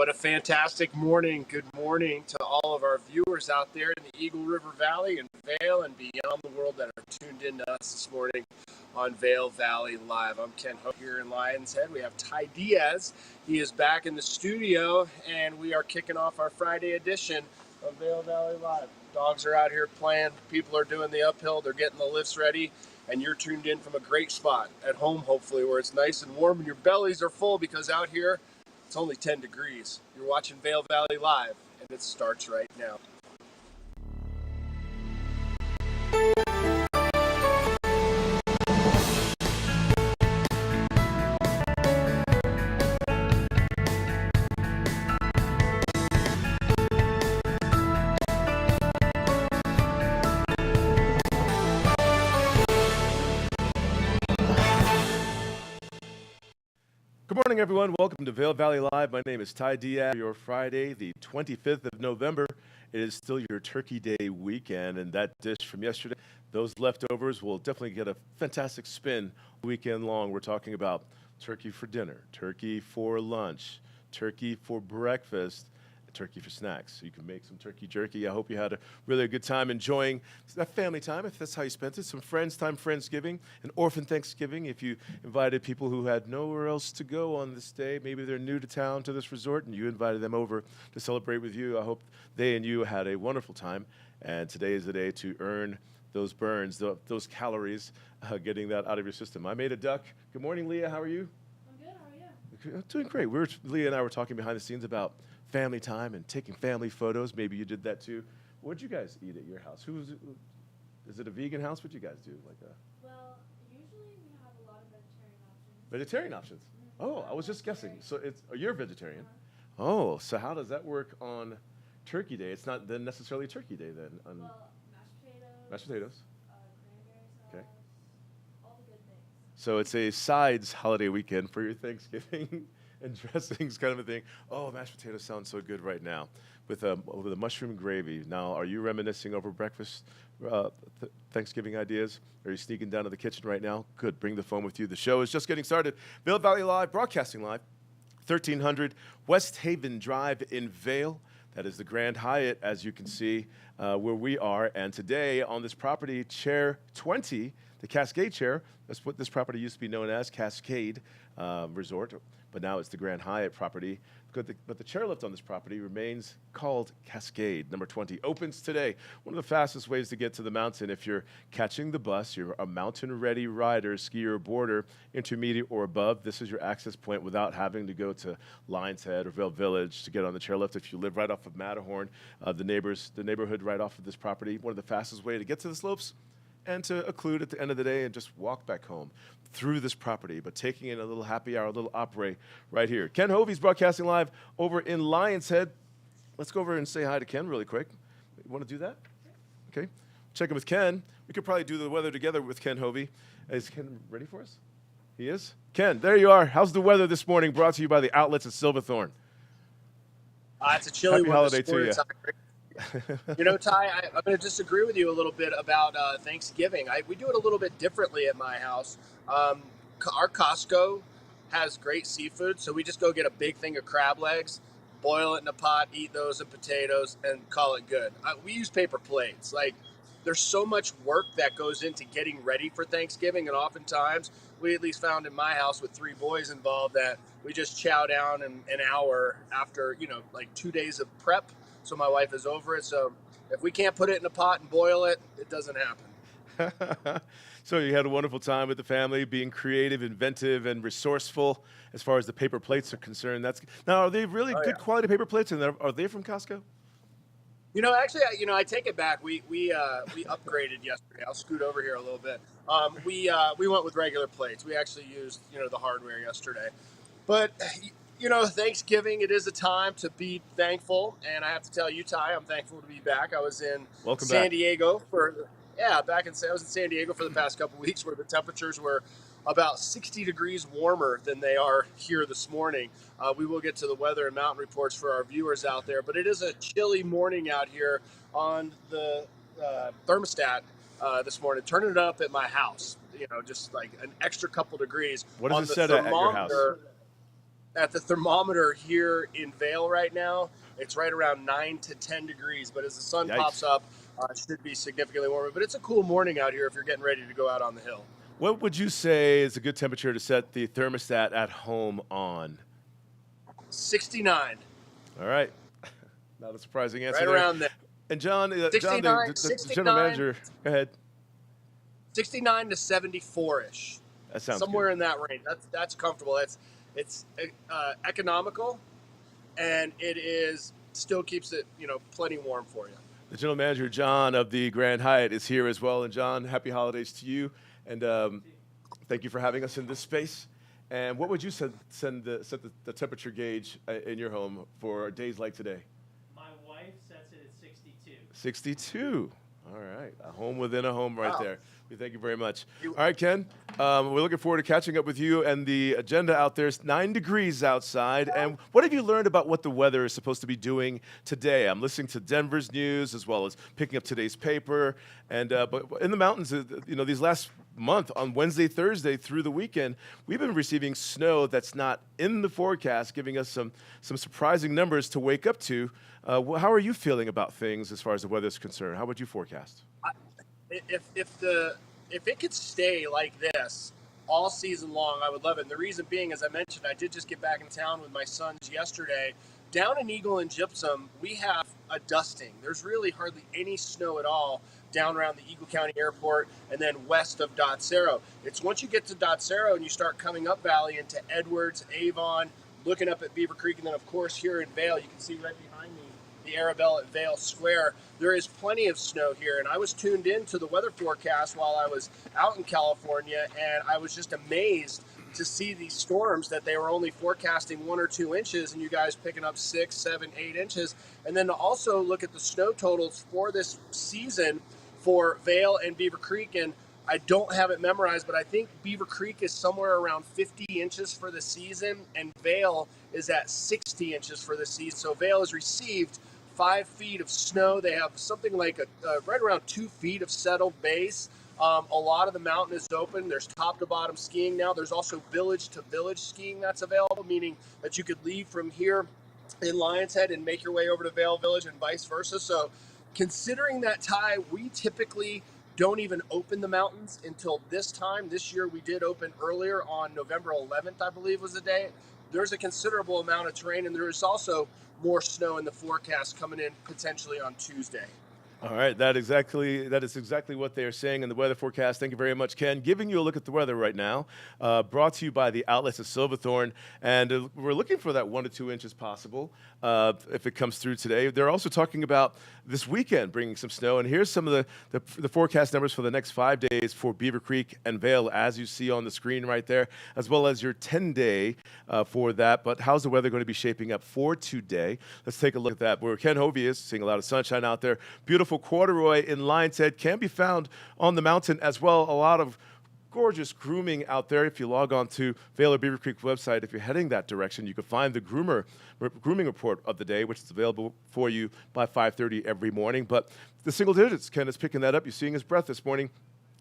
What a fantastic morning. Good morning to all of our viewers out there in the Eagle River Valley and Vail and beyond the world that are tuned in to us this morning on Vail Valley Live. I'm Ken Hope here in Lion's Head. We have Ty Diaz. He is back in the studio, and we are kicking off our Friday edition of Vail Valley Live. Dogs are out here playing. People are doing the uphill. They're getting the lifts ready, and you're tuned in from a great spot at home, hopefully, where it's nice and warm and your bellies are full, because out here it's only 10 degrees. You're watching Vail Valley Live, and it starts right now. Good morning, everyone. Welcome to Vail Valley Live. My name is Ty Diaz. Your Friday, the 25th of November. It is still your Turkey Day weekend, and that dish from yesterday, those leftovers will definitely get a fantastic spin weekend long. We're talking about turkey for dinner, turkey for lunch, turkey for breakfast, turkey for snacks. You can make some turkey jerky. I hope you had a really good time enjoying that family time, if that's how you spent it. Some friends time, Friendsgiving, an orphan Thanksgiving. If you invited people who had nowhere else to go on this day, maybe they're new to town, to this resort, and you invited them over to celebrate with you. I hope they and you had a wonderful time. And today is the day to earn those burns, those calories, getting that out of your system. I made a duck. Good morning, Leah. How are you? I'm good. How are you? Doing great. Leah and I were talking behind the scenes about family time and taking family photos. Maybe you did that too. What'd you guys eat at your house? Is it a vegan house? What'd you guys do? Well, usually we have a lot of vegetarian options. Vegetarian options? Oh, I was just guessing. So you're a vegetarian. Oh, so how does that work on Turkey Day? It's not then necessarily Turkey Day then. Well, mashed potatoes. Mashed potatoes. Cranberry sauce. Okay. All the good things. So it's a sides holiday weekend for your Thanksgiving and dressings kind of a thing. Oh, mashed potatoes sound so good right now with a mushroom gravy. Now, are you reminiscing over breakfast Thanksgiving ideas? Are you sneaking down to the kitchen right now? Good, bring the phone with you. The show is just getting started. Vail Valley Live, broadcasting live, 1300 West Haven Drive in Vail. That is the Grand Hyatt, as you can see, where we are. And today on this property, Chair 20, the Cascade Chair, that's what this property used to be known as, Cascade Resort, but now it's the Grand Hyatt property. But the chairlift on this property remains called Cascade. Number 20 opens today. One of the fastest ways to get to the mountain if you're catching the bus, you're a mountain-ready rider, skier, boarder, intermediate or above. This is your access point without having to go to Lion's Head or Vail Village to get on the chairlift. If you live right off of Matterhorn, the neighborhood right off of this property, one of the fastest way to get to the slopes and to occlude at the end of the day and just walk back home through this property, but taking in a little happy hour, a little opera right here. Ken Hovey's broadcasting live over in Lion's Head. Let's go over and say hi to Ken really quick. You want to do that? Okay. Check in with Ken. We could probably do the weather together with Ken Hovey. Is Ken ready for us? He is? Ken, there you are. How's the weather this morning? Brought to you by the outlets at Silverthorne. It's a chilly Happy one. holiday to you. You know, Ty, I'm going to disagree with you a little bit about Thanksgiving. We do it a little bit differently at my house. Our Costco has great seafood, so we just go get a big thing of crab legs, boil it in a pot, eat those and potatoes, and call it good. We use paper plates. There's so much work that goes into getting ready for Thanksgiving, and oftentimes we at least found in my house with 3 boys involved that we just chow down in an hour after, 2 days of prep. So my wife is over it. So if we can't put it in a pot and boil it, it doesn't happen. So you had a wonderful time with the family, being creative, inventive, and resourceful as far as the paper plates are concerned. Now, are they really good quality paper plates, and are they from Costco? Actually, I take it back. We upgraded yesterday. I'll scoot over here a little bit. We went with regular plates. We actually used the hardware yesterday, but. Thanksgiving, it is a time to be thankful. And I have to tell you, Ty, I'm thankful to be back. I was in San Diego I was in San Diego for the past couple of weeks where the temperatures were about 60 degrees warmer than they are here this morning. We will get to the weather and mountain reports for our viewers out there, but it is a chilly morning out here on the thermostat this morning, turning it up at my house, just like an extra couple degrees. What does it set at your house? at the thermometer here in Vail right now, it's right around 9 to 10 degrees. But as the sun pops Yikes. up, it should be significantly warmer. But it's a cool morning out here if you're getting ready to go out on the hill. What would you say is a good temperature to set the thermostat at home on? 69, All right. Not a surprising answer right there. around there. And John, 69, the general manager, go ahead. 69 to 74-ish. That sounds Somewhere good. in that range. That's comfortable. It's economical, and it is still keeps it plenty warm for you. The general manager, John, of the Grand Hyatt is here as well. And John, happy holidays to you. And thank you for having us in this space. And what would you set the temperature gauge in your home for days like today? My wife sets it at 62. 62. All right. A home within a home right Wow. there. We thank you very much. All right, Ken. We're looking forward to catching up with you. And the agenda out there is 9 degrees outside. And what have you learned about what the weather is supposed to be doing today? I'm listening to Denver's news as well as picking up today's paper. And but in the mountains, these last month on Wednesday, Thursday through the weekend, we've been receiving snow that's not in the forecast, giving us some surprising numbers to wake up to. How are you feeling about things as far as the weather is concerned? How would you forecast? If it could stay like this all season long, I would love it. And the reason being, as I mentioned, I did just get back in town with my sons yesterday. Down in Eagle and Gypsum, we have a dusting. There's really hardly any snow at all down around the Eagle County Airport and then west of Dotsero. It's once you get to Dotsero and you start coming up valley into Edwards, Avon, looking up at Beaver Creek, and then of course here in Vail, you can see right behind me the Arabelle at Vail Square. There is plenty of snow here, and I was tuned in to the weather forecast while I was out in California, and I was just amazed to see these storms that they were only forecasting 1 or 2 inches, and you guys picking up 6, 7, 8 inches. And then to also look at the snow totals for this season for Vail and Beaver Creek, and I don't have it memorized, but I think Beaver Creek is somewhere around 50 inches for the season, and Vail is at 60 inches for the season. So Vail has received 5 feet of snow. They have something like right around 2 feet of settled base. A lot of the mountain is open. There's top to bottom skiing now. There's also village to village skiing that's available, meaning that you could leave from here in Lions Head and make your way over to Vail Village and vice versa. So considering that, Ty, we typically don't even open the mountains until this time. This year we did open earlier on November 11th, I believe was the day. There's a considerable amount of terrain, and there is also more snow in the forecast coming in potentially on Tuesday. All right, that is exactly what they are saying in the weather forecast. Thank you very much, Ken. Giving you a look at the weather right now, brought to you by the outlets of Silverthorne, and we're looking for that 1 to 2 inches possible if it comes through today. They're also talking about this weekend bringing some snow, and here's some of the forecast numbers for the next 5 days for Beaver Creek and Vail, as you see on the screen right there, as well as your 10-day for that. But how's the weather going to be shaping up for today? Let's take a look at that. Where Ken Hovey is, seeing a lot of sunshine out there. Beautiful corduroy in Lions Head can be found on the mountain as well. A lot of gorgeous grooming out there. If you log on to Vail or Beaver Creek website, if you're heading that direction, you can find the grooming report of the day, which is available for you by 5:30 every morning. But the single digits, Ken is picking that up. You're seeing his breath this morning.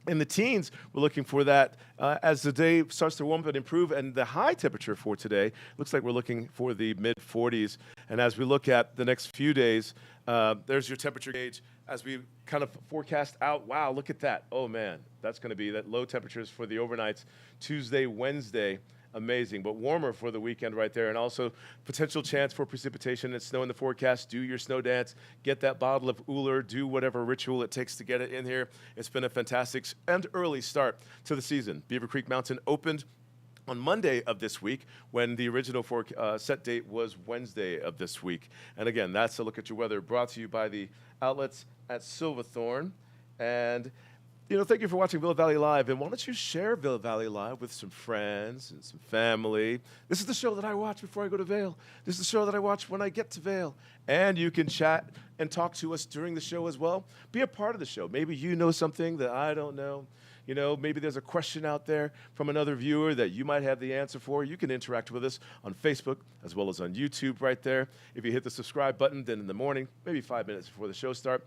In the teens, we're looking for that as the day starts to warm up and improve. And the high temperature for today looks like we're looking for the mid-40s. And as we look at the next few days, there's your temperature gauge as we kind of forecast out. Wow, look at that. Oh, man, that's going to be that low temperatures for the overnights Tuesday, Wednesday. Amazing, but warmer for the weekend right there. And also potential chance for precipitation and snow in the forecast. Do your snow dance. Get that bottle of Uller. Do whatever ritual it takes to get it in here. It's been a fantastic and early start to the season. Beaver Creek Mountain opened on Monday of this week when the original set date was Wednesday of this week. And again, that's a look at your weather brought to you by the outlets at Silverthorne. And thank you for watching Vail Valley Live, and why don't you share Vail Valley Live with some friends and some family. This is the show that I watch before I go to Vail. This is the show that I watch when I get to Vail. And you can chat and talk to us during the show as well. Be a part of the show. Maybe you know something that I don't know. Maybe there's a question out there from another viewer that you might have the answer for. You can interact with us on Facebook as well as on YouTube right there. If you hit the subscribe button, then in the morning, maybe 5 minutes before the show starts,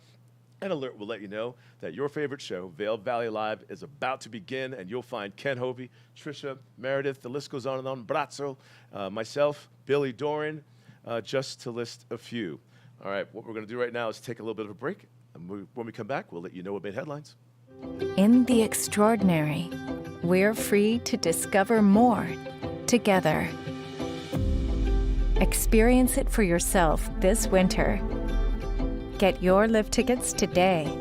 An alert will let you know that your favorite show, Vail Valley Live, is about to begin, and you'll find Ken Hovey, Trisha, Meredith, the list goes on and on, Brazzo, myself, Billy Doran, just to list a few. All right, what we're going to do right now is take a little bit of a break, and when we come back, we'll let you know what made headlines. In the extraordinary, we're free to discover more together. Experience it for yourself this winter. Get your lift tickets today.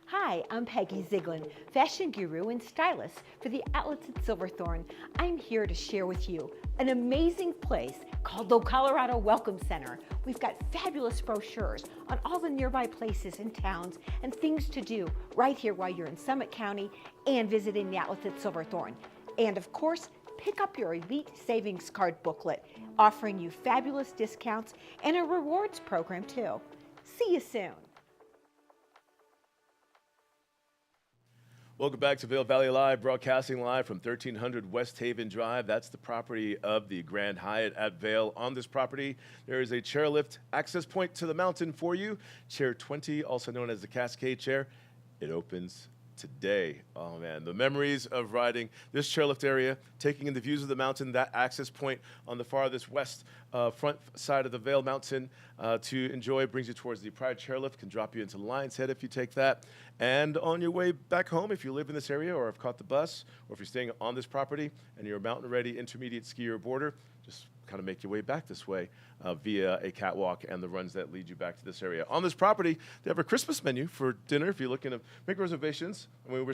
Hi, I'm Peggy Ziegler, fashion guru and stylist for the outlets at Silverthorne. I'm here to share with you an amazing place called the Colorado Welcome Center. We've got fabulous brochures on all the nearby places and towns and things to do right here while you're in Summit County and visiting the outlets at Silverthorne. And of course, pick up your Elite Savings Card booklet, offering you fabulous discounts and a rewards program too. See you soon. Welcome back to Vail Valley Live, broadcasting live from 1300 West Haven Drive. That's the property of the Grand Hyatt at Vail. On this property, there is a chairlift access point to the mountain for you. Chair 20, also known as the Cascade Chair. It opens today. Oh man, the memories of riding this chairlift area, taking in the views of the mountain, that access point on the farthest west front side of the Vail Mountain to enjoy. Brings you towards the Pride chairlift, can drop you into Lion's Head if you take that. And on your way back home, if you live in this area or have caught the bus, or if you're staying on this property and you're a mountain-ready intermediate skier or boarder, just kind of make your way back this way via a catwalk and the runs that lead you back to this area. On this property, they have a Christmas menu for dinner if you're looking to make reservations. I mean,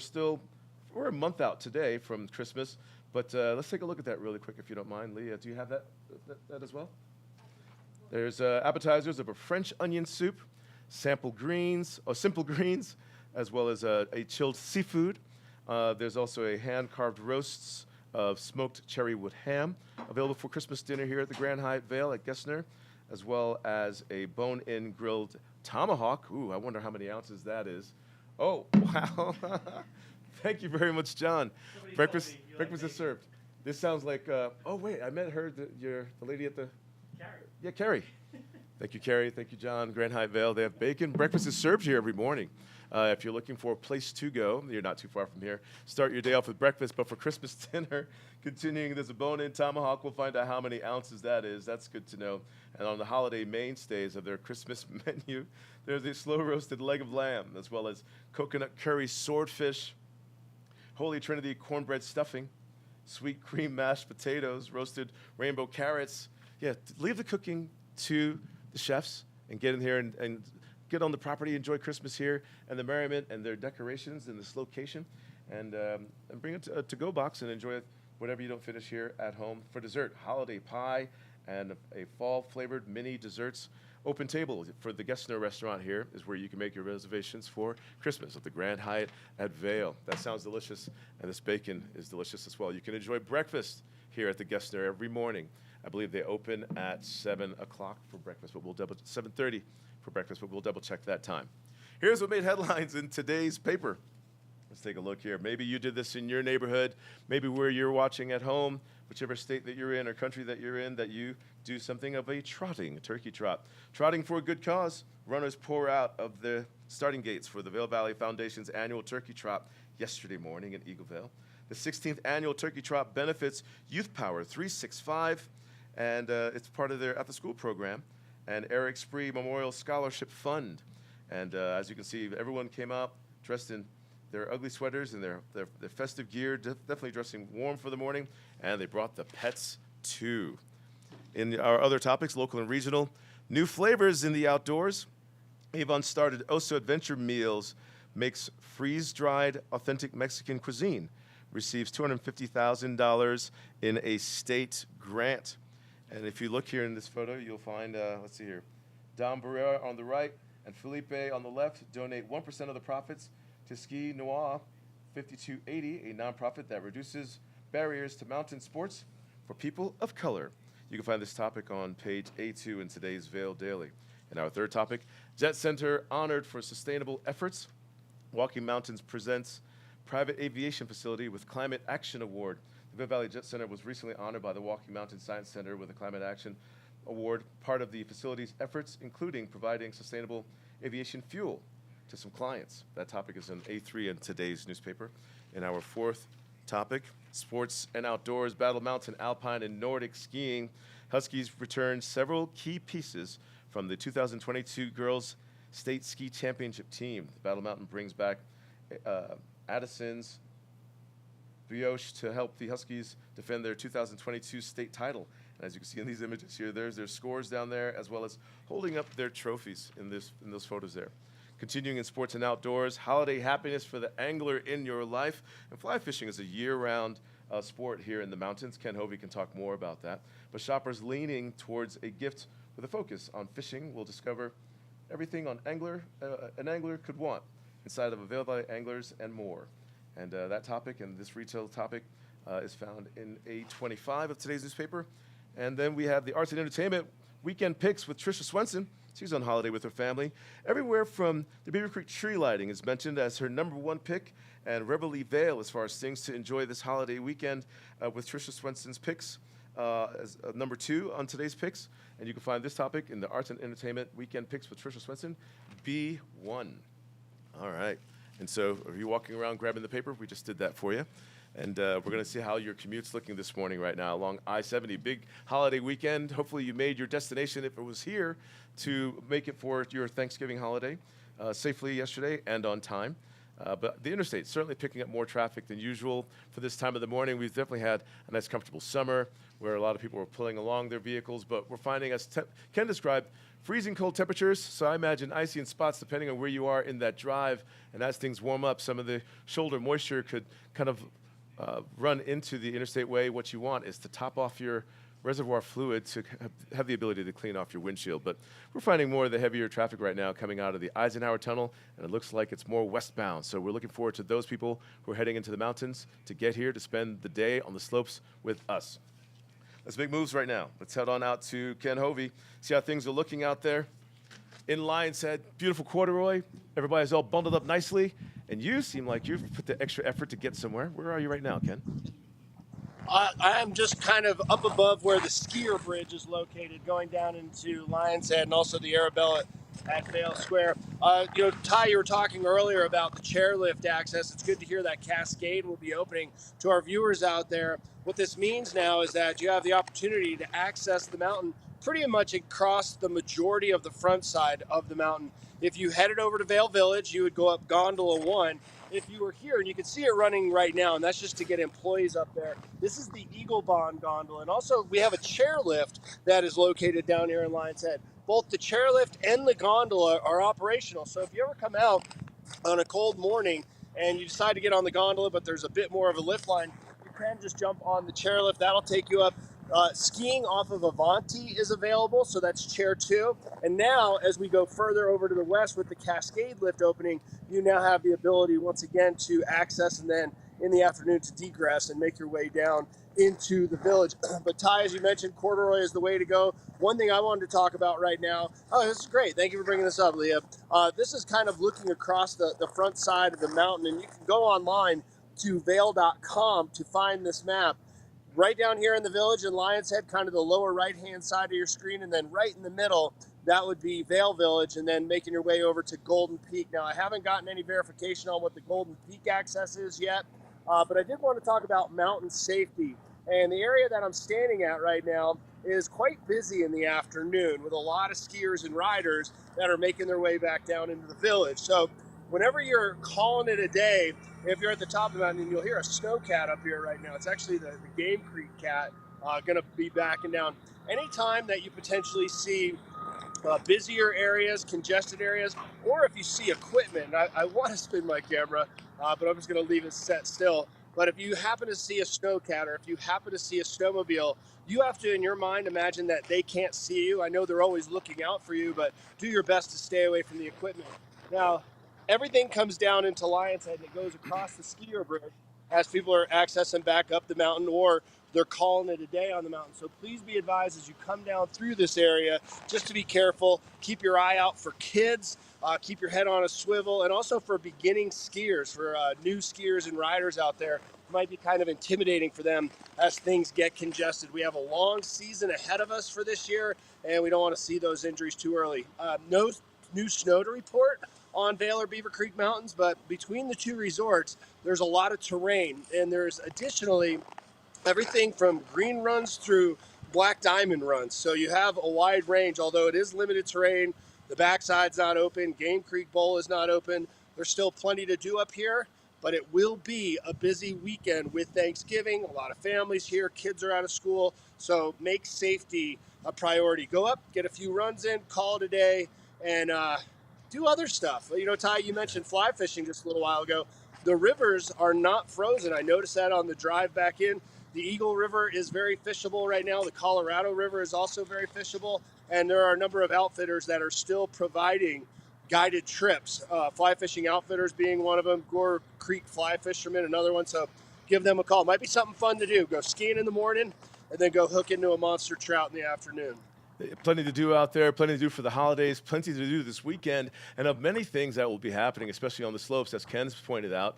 we're a month out today from Christmas, but let's take a look at that really quick if you don't mind. Leah, do you have that as well? There's appetizers of a French onion soup, simple greens, as well as a chilled seafood. There's also a hand-carved roasts of smoked cherry wood ham available for Christmas dinner here at the Grand Hyatt Vail at Gessner, as well as a bone-in grilled tomahawk. Ooh, I wonder how many ounces that is. Oh, wow. Thank you very much, John. Breakfast is served. This sounds like, oh, wait, I met her, the lady at the... Carrie. Yeah, Carrie. Thank you, Carrie. Thank you, John. Grand Hyatt Vail. They have bacon. Breakfast is served here every morning. If you're looking for a place to go, you're not too far from here. Start your day off with breakfast, but for Christmas dinner, continuing, there's a bone-in tomahawk. We'll find out how many ounces that is. That's good to know. And on the holiday mainstays of their Christmas menu, there's a slow-roasted leg of lamb, as well as coconut curry swordfish, Holy Trinity cornbread stuffing, sweet cream mashed potatoes, roasted rainbow carrots. Yeah, leave the cooking to the chefs and get in here and get on the property, enjoy Christmas here and the merriment and their decorations in this location, and bring it to a to-go box and enjoy whatever you don't finish here at home. For dessert, holiday pie and a fall-flavored mini desserts. Open table for the Gessner restaurant here is where you can make your reservations for Christmas at the Grand Hyatt at Vail. That sounds delicious, and this bacon is delicious as well. You can enjoy breakfast here at the Gessner every morning. I believe they open at 7 o'clock for breakfast, but 7:30 for breakfast, but we'll double check that time. Here's what made headlines in today's paper. Let's take a look here. Maybe you did this in your neighborhood, maybe where you're watching at home, whichever state that you're in or country that you're in, that you do something of a turkey trot. Trotting for a good cause. Runners pour out of the starting gates for the Vail Valley Foundation's annual turkey trot yesterday morning in Eagleville. The 16th annual turkey trot benefits Youth Power 365, and it's part of their after-school program. and Eric Spree Memorial Scholarship Fund. And as you can see, everyone came out dressed in their ugly sweaters and their festive gear, definitely dressing warm for the morning, and they brought the pets too. In our other topics, local and regional, new flavors in the outdoors. Avon started Oso Adventure Meals, makes freeze-dried authentic Mexican cuisine, receives $250,000 in a state grant. And if you look here in this photo, you'll find, let's see here, Dom Barrera on the right and Felipe on the left donate 1% of the profits to Ski Noir 5280, a nonprofit that reduces barriers to mountain sports for people of color. You can find this topic on page A2 in today's Vail Daily. And our third topic, Jet Center honored for sustainable efforts. Walking Mountains presents private aviation facility with Climate Action Award. The Vail Valley Jet Center was recently honored by the Walking Mountain Science Center with a Climate Action Award, part of the facility's efforts, including providing sustainable aviation fuel to some clients. That topic is on A3 in today's newspaper. In our fourth topic, sports and outdoors, Battle Mountain, Alpine, and Nordic skiing. Huskies returned several key pieces from the 2022 Girls State Ski Championship team. Battle Mountain brings back Addison's Brioche to help the Huskies defend their 2022 state title. And as you can see in these images here, there's their scores down there, as well as holding up their trophies in those photos there. Continuing in sports and outdoors, holiday happiness for the angler in your life. And fly fishing is a year-round sport here in the mountains. Ken Hovey can talk more about that. But shoppers leaning towards a gift with a focus on fishing will discover everything an angler could want inside of a Vail Valley Anglers and more. And that topic and this retail topic is found in A25 of today's newspaper. And then we have the arts and entertainment weekend picks with Tricia Swenson. She's on holiday with her family. Everywhere from the Beaver Creek tree lighting is mentioned as her #1 pick, and Reveille Vail as far as things to enjoy this holiday weekend with Tricia Swenson's picks as #2 on today's picks. And you can find this topic in the arts and entertainment weekend picks with Tricia Swenson, B1. All right. And so are you walking around grabbing the paper? We just did that for you. And we're going to see how your commute's looking this morning right now along I-70. Big holiday weekend. Hopefully you made your destination, if it was here, to make it for your Thanksgiving holiday safely yesterday and on time. But the interstate certainly picking up more traffic than usual for this time of the morning. We've definitely had a nice, comfortable summer where a lot of people were pulling along their vehicles. But we're finding, as Ken described, freezing cold temperatures. So I imagine icy in spots depending on where you are in that drive. And as things warm up, some of the shoulder moisture could kind of run into the interstate way. What you want is to top off your reservoir fluid to have the ability to clean off your windshield. But we're finding more of the heavier traffic right now coming out of the Eisenhower Tunnel, and it looks like it's more westbound. So we're looking forward to those people who are heading into the mountains to get here to spend the day on the slopes with us. Let's make moves right now. Let's head on out to Ken Hovey, see how things are looking out there. In Lion's Head, beautiful corduroy. Everybody's all bundled up nicely. And you seem like you've put the extra effort to get somewhere. Where are you right now, Ken? I am just kind of up above where the skier bridge is located, going down into Lion's Head and also the Arabella at Vail Square. Ty, you were talking earlier about the chairlift access. It's good to hear that Cascade will be opening. To our viewers out there, what this means now is that you have the opportunity to access the mountain pretty much across the majority of the front side of the mountain. If you headed over to Vail Village, you would go up Gondola 1. If you were here, and you can see it running right now, and that's just to get employees up there. This is the Eagle Bond Gondola. And also, we have a chairlift that is located down here in Lion's Head. Both the chairlift and the gondola are operational. So if you ever come out on a cold morning and you decide to get on the gondola, but there's a bit more of a lift line, you can just jump on the chairlift. That'll take you up. Skiing off of Avanti is available, so that's chair 2. And now, as we go further over to the west with the Cascade lift opening, you now have the ability, once again, to access and then in the afternoon to degress and make your way down into the village. But Ty, as you mentioned, corduroy is the way to go. One thing I wanted to talk about right now, this is great. Thank you for bringing this up, Leah. This is kind of looking across the front side of the mountain, and you can go online to vail.com to find this map. Right down here in the village in Lion's Head, kind of the lower right-hand side of your screen, and then right in the middle, that would be Vail Village, and then making your way over to Golden Peak. Now, I haven't gotten any verification on what the Golden Peak access is yet, but I did want to talk about mountain safety. And the area that I'm standing at right now is quite busy in the afternoon with a lot of skiers and riders that are making their way back down into the village. So whenever you're calling it a day, if you're at the top of the mountain, you'll hear a snow cat up here right now. It's actually the Game Creek cat going to be backing down. Anytime that you potentially see busier areas, congested areas, or if you see equipment, I want to spin my camera, but I'm just going to leave it set still. But if you happen to see a snowcat or if you happen to see a snowmobile, you have to, in your mind, imagine that they can't see you. I know they're always looking out for you, but do your best to stay away from the equipment. Now, everything comes down into Lion's Head and it goes across the skier bridge as people are accessing back up the mountain or they're calling it a day on the mountain. So please be advised as you come down through this area, just to be careful, keep your eye out for kids, keep your head on a swivel, and also for beginning skiers, for new skiers and riders out there. It might be kind of intimidating for them as things get congested. We have a long season ahead of us for this year, and we don't want to see those injuries too early. No new snow to report on Vail or Beaver Creek Mountains, but between the two resorts, there's a lot of terrain, and there's additionally everything from green runs through black diamond runs. So you have a wide range, although it is limited terrain. The backside's not open. Game Creek Bowl is not open. There's still plenty to do up here, but it will be a busy weekend with Thanksgiving. A lot of families here, kids are out of school, so make safety a priority. Go up, get a few runs in, call it a day, and do other stuff. You know, Ty, you mentioned fly fishing just a little while ago. The rivers are not frozen. I noticed that on the drive back in. The Eagle River is very fishable right now. The Colorado River is also very fishable. And there are a number of outfitters that are still providing guided trips. Fly fishing outfitters being one of them. Gore Creek Fly Fishermen, another one. So give them a call. Might be something fun to do. Go skiing in the morning and then go hook into a monster trout in the afternoon. Plenty to do out there, plenty to do for the holidays, plenty to do this weekend, and of many things that will be happening, especially on the slopes, as Ken's pointed out.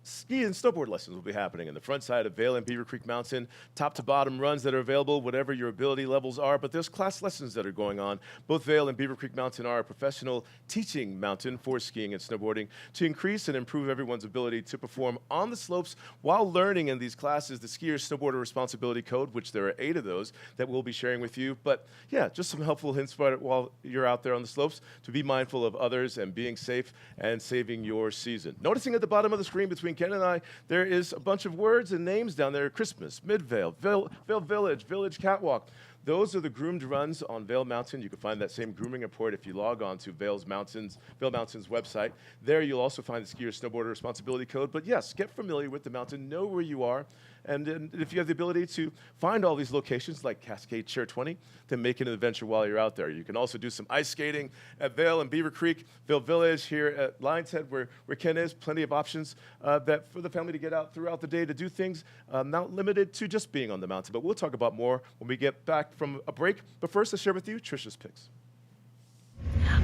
Ski and snowboard lessons will be happening in the front side of Vail and Beaver Creek Mountain, top to bottom runs that are available, whatever your ability levels are, but there's class lessons that are going on. Both Vail and Beaver Creek Mountain are a professional teaching mountain for skiing and snowboarding to increase and improve everyone's ability to perform on the slopes while learning in these classes the Skier Snowboarder Responsibility Code, which there are 8 of those that we'll be sharing with you. But yeah, just some helpful hints while you're out there on the slopes to be mindful of others and being safe and saving your season. Noticing at the bottom of the screen between Ken and I, there is a bunch of words and names down there: Christmas, Mid-Vail, Vail Village, Village Catwalk. Those are the groomed runs on Vail Mountain. You can find that same grooming report if you log on to Vail Mountain's website. There you'll also find the Skier Snowboarder Responsibility Code. But yes, get familiar with the mountain, know where you are, and if you have the ability to find all these locations like Cascade Chair 20, then make it an adventure while you're out there. You can also do some ice skating at Vail and Beaver Creek, Vail Village here at Lion's Head where Ken is. Plenty of options that for the family to get out throughout the day to do things, not limited to just being on the mountain. But we'll talk about more when we get back from a break. But first, let's share with you Trisha's picks.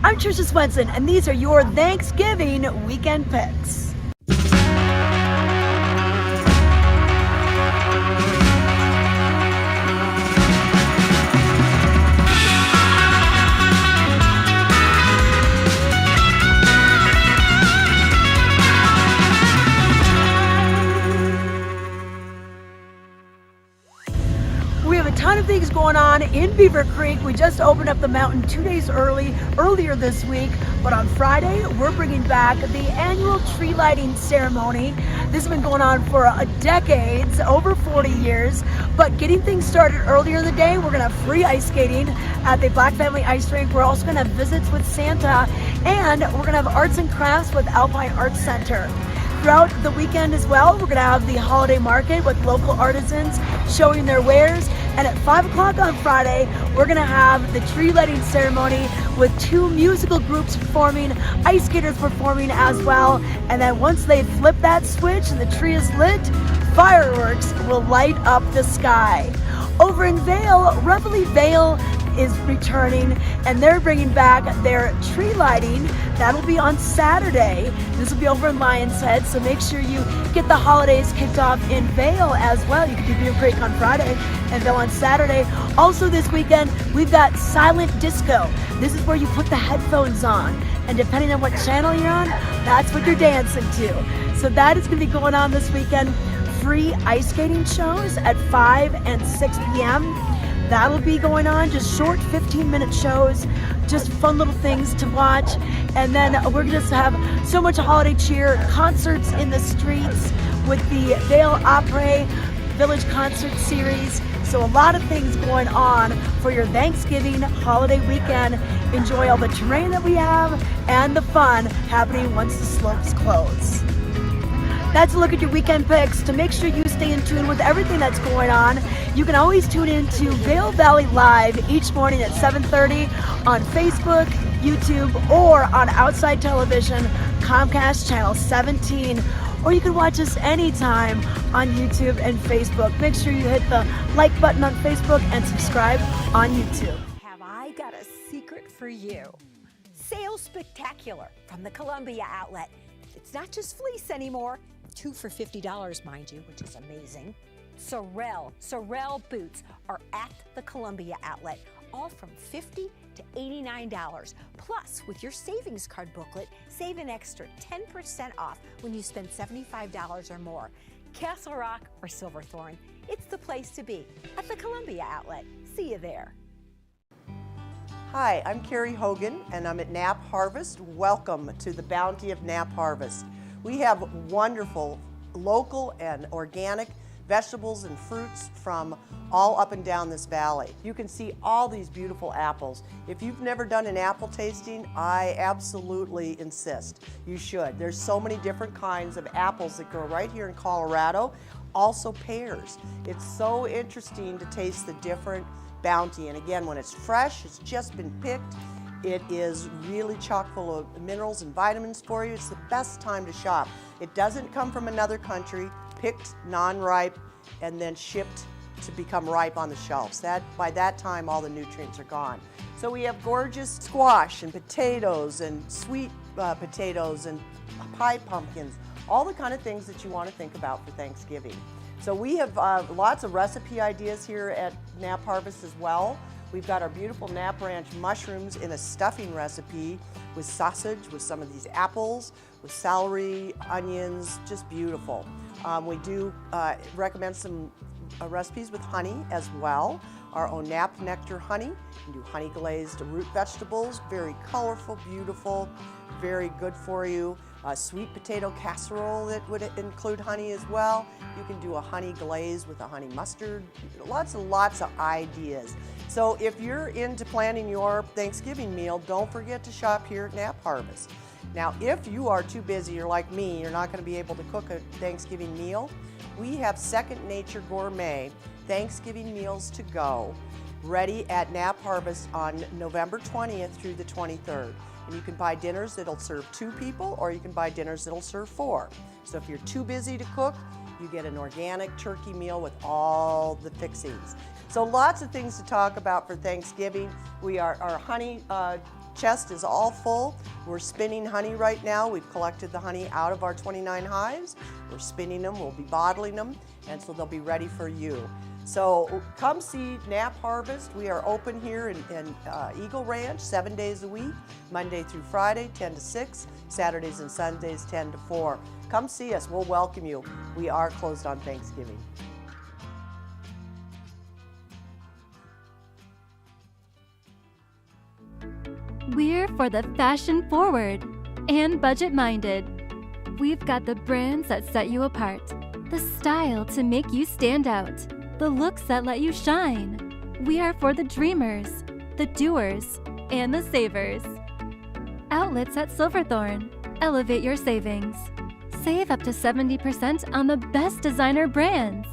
I'm Trisha Swenson, and these are your Thanksgiving weekend picks. Ton of things going on in Beaver Creek. We just opened up the mountain 2 days earlier this week, but on Friday we're bringing back the annual tree lighting ceremony. This has been going on for decades, over 40 years, but getting things started earlier in the day, we're gonna have free ice skating at the Black Family Ice Rink. We're also gonna have visits with Santa, and we're gonna have arts and crafts with Alpine Arts Center. Throughout the weekend as well, we're going to have the holiday market with local artisans showing their wares. And at 5 o'clock on Friday, we're going to have the tree lighting ceremony with 2 musical groups performing, ice skaters performing as well. And then once they flip that switch and the tree is lit, fireworks will light up the sky. Over in Vail, Reveille Vail is returning, and they're bringing back their tree lighting. That'll be on Saturday. This will be over in Lion's Head, so make sure you get the holidays kicked off in Vail as well. You can do Beaver Creek on Friday and Vail on Saturday. Also this weekend, we've got silent disco. This is where you put the headphones on, and depending on what channel you're on, that's what you're dancing to. So that is going to be going on this weekend. Free ice skating shows at 5 and 6 p.m. That'll be going on, just short 15-minute shows, just fun little things to watch. And then we're just have so much holiday cheer, concerts in the streets with the Vail Opera Village Concert Series. So a lot of things going on for your Thanksgiving holiday weekend. Enjoy all the terrain that we have and the fun happening once the slopes close. That's a look at your weekend picks. To make sure you stay in tune with everything that's going on, you can always tune in to Vail Valley Live each morning at 7:30 on Facebook, YouTube, or on Outside Television, Comcast Channel 17. Or you can watch us anytime on YouTube and Facebook. Make sure you hit the like button on Facebook and subscribe on YouTube. Have I got a secret for you? Sales Spectacular from the Columbia outlet. It's not just fleece anymore. 2 for $50, mind you, which is amazing. Sorel boots are at the Columbia outlet, all from $50 to $89. Plus, with your savings card booklet, save an extra 10% off when you spend $75 or more. Castle Rock or Silverthorne, it's the place to be at the Columbia outlet. See you there. Hi, I'm Carrie Hogan and I'm at Knapp Harvest. Welcome to the bounty of Knapp Harvest. We have wonderful local and organic vegetables and fruits from all up and down this valley. You can see all these beautiful apples. If you've never done an apple tasting, I absolutely insist you should. There's so many different kinds of apples that grow right here in Colorado. Also pears. It's so interesting to taste the different bounty. And again, when it's fresh, it's just been picked, it is really chock full of minerals and vitamins for you. It's the best time to shop. It doesn't come from another country, picked non-ripe, and then shipped to become ripe on the shelves. By that time, all the nutrients are gone. So we have gorgeous squash and potatoes and sweet potatoes and pie pumpkins, all the kind of things that you want to think about for Thanksgiving. So we have lots of recipe ideas here at Knapp Harvest as well. We've got our beautiful Knapp Ranch mushrooms in a stuffing recipe with sausage, with some of these apples, with celery, onions, just beautiful. We do recommend some recipes with honey as well. Our own Knapp Nectar honey. You can do honey glazed root vegetables, very colorful, beautiful, very good for you. A sweet potato casserole that would include honey as well. You can do a honey glaze with a honey mustard. Lots and lots of ideas. So if you're into planning your Thanksgiving meal, don't forget to shop here at Knapp Harvest. Now, if you are too busy, you're like me, you're not going to be able to cook a Thanksgiving meal, we have Second Nature Gourmet Thanksgiving meals to go, ready at Knapp Harvest on November 20th through the 23rd. And you can buy dinners that'll serve 2 people, or you can buy dinners that'll serve 4. So if you're too busy to cook, you get an organic turkey meal with all the fixings. So lots of things to talk about for Thanksgiving. Our honey chest is all full. We're spinning honey right now. We've collected the honey out of our 29 hives. We're spinning them, we'll be bottling them, and so they'll be ready for you. So come see Knapp Harvest. We are open here in Eagle Ranch 7 days a week, Monday through Friday, 10 to 6, Saturdays and Sundays, 10 to 4. Come see us, we'll welcome you. We are closed on Thanksgiving. We're for the fashion forward and budget minded. We've got the brands that set you apart, the style to make you stand out, the looks that let you shine. We are for the dreamers, the doers, and the savers. Outlets at Silverthorne. Elevate your savings. Save up to 70% on the best designer brands.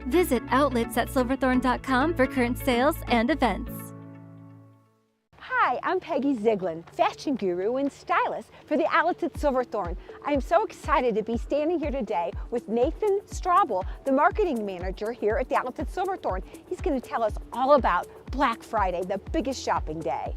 Visit outletsatssilverthorne.com for current sales and events. Hi, I'm Peggy Ziegler, fashion guru and stylist for the Outlets at Silverthorne. I am so excited to be standing here today with Nathan Straubel, the marketing manager here at the Outlets at Silverthorne. He's going to tell us all about Black Friday, the biggest shopping day.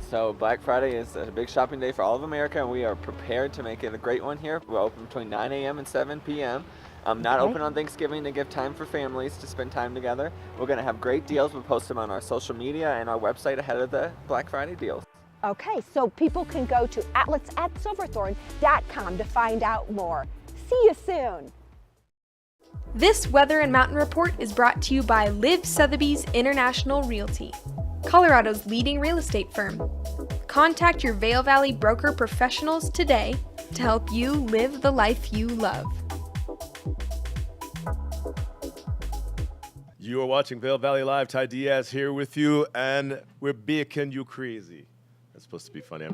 So Black Friday is a big shopping day for all of America, and we are prepared to make it a great one here. We're open between 9 a.m. and 7 p.m. Not open on Thanksgiving to give time for families to spend time together. We're going to have great deals. We'll post them on our social media and our website ahead of the Black Friday deals. Okay, so people can go to outletsatssilverthorne.com to find out more. See you soon. This Weather and Mountain Report is brought to you by Liv Sotheby's International Realty, Colorado's leading real estate firm. Contact your Vail Valley broker professionals today to help you live the life you love. You are watching Vail Valley Live. Ty Diaz here with you, and we're baking you crazy. That's supposed to be funny.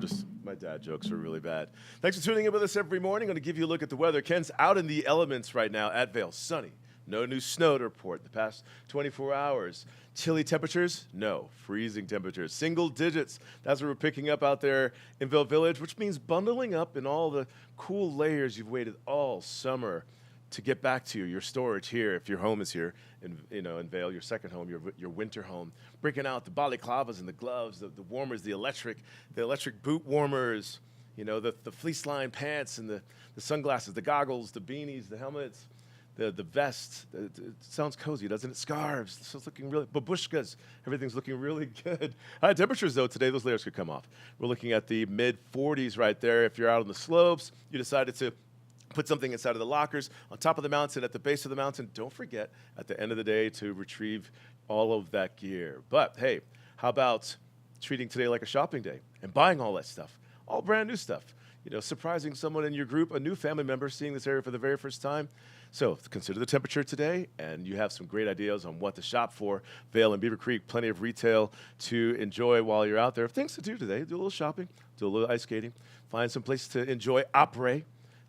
My dad jokes are really bad. Thanks for tuning in with us every morning. I'm going to give you a look at the weather. Ken's out in the elements right now at Vail. Sunny. No new snow to report the past 24 hours. Chilly temperatures? No. Freezing temperatures. Single digits. That's what we're picking up out there in Vail Village, which means bundling up in all the cool layers you've waited all summer to get back to your storage here, if your home is here in Vail, your second home, your winter home. Breaking out the balaclavas and the gloves, the warmers, the electric boot warmers, the fleece lined pants and the sunglasses, the goggles, the beanies, the helmets, the vests. It sounds cozy, doesn't it? Scarves. So it's looking really, babushkas. Everything's looking really good. High temperatures, though, today, those layers could come off. We're looking at the mid-40s right there. If you're out on the slopes, you decided to put something inside of the lockers, on top of the mountain, at the base of the mountain. Don't forget, at the end of the day, to retrieve all of that gear. But, hey, how about treating today like a shopping day and buying all that stuff, all brand new stuff? Surprising someone in your group, a new family member seeing this area for the very first time. So consider the temperature today, and you have some great ideas on what to shop for. Vail and Beaver Creek, plenty of retail to enjoy while you're out there. Things to do today. Do a little shopping, do a little ice skating, find some place to enjoy après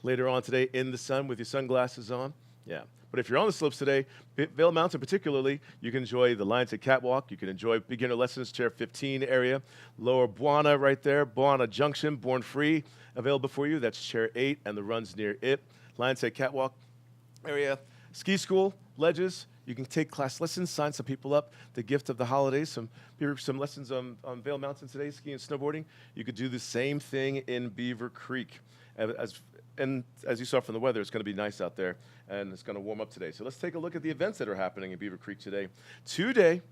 later on today in the sun with your sunglasses on. Yeah. But if you're on the slopes today, Vail Mountain particularly, you can enjoy the Lions Head Catwalk. You can enjoy beginner lessons, Chair 15 area. Lower Buana right there, Buana Junction, Born Free, available for you. That's Chair 8 and the runs near it. Lions Head Catwalk area. Ski school, ledges. You can take class lessons, sign some people up. The gift of the holidays, some lessons on Vail Mountain today, skiing and snowboarding. You could do the same thing in Beaver Creek. And as you saw from the weather, it's going to be nice out there, and it's going to warm up today. So let's take a look at the events that are happening in Beaver Creek today. Today,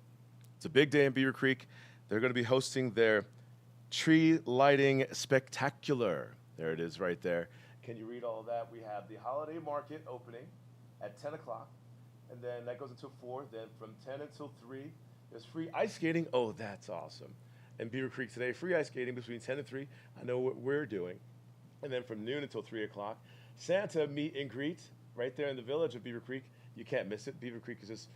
it's a big day in Beaver Creek. They're going to be hosting their tree lighting spectacular. There it is right there. Can you read all of that? We have the holiday market opening at 10 o'clock, and then that goes until 4. Then from 10 until 3, there's free ice skating. Oh, that's awesome. In Beaver Creek today, free ice skating between 10 and 3. I know what we're doing. And then from noon until 3 o'clock, Santa meet and greet right there in the village of Beaver Creek. You can't miss it. Beaver Creek is this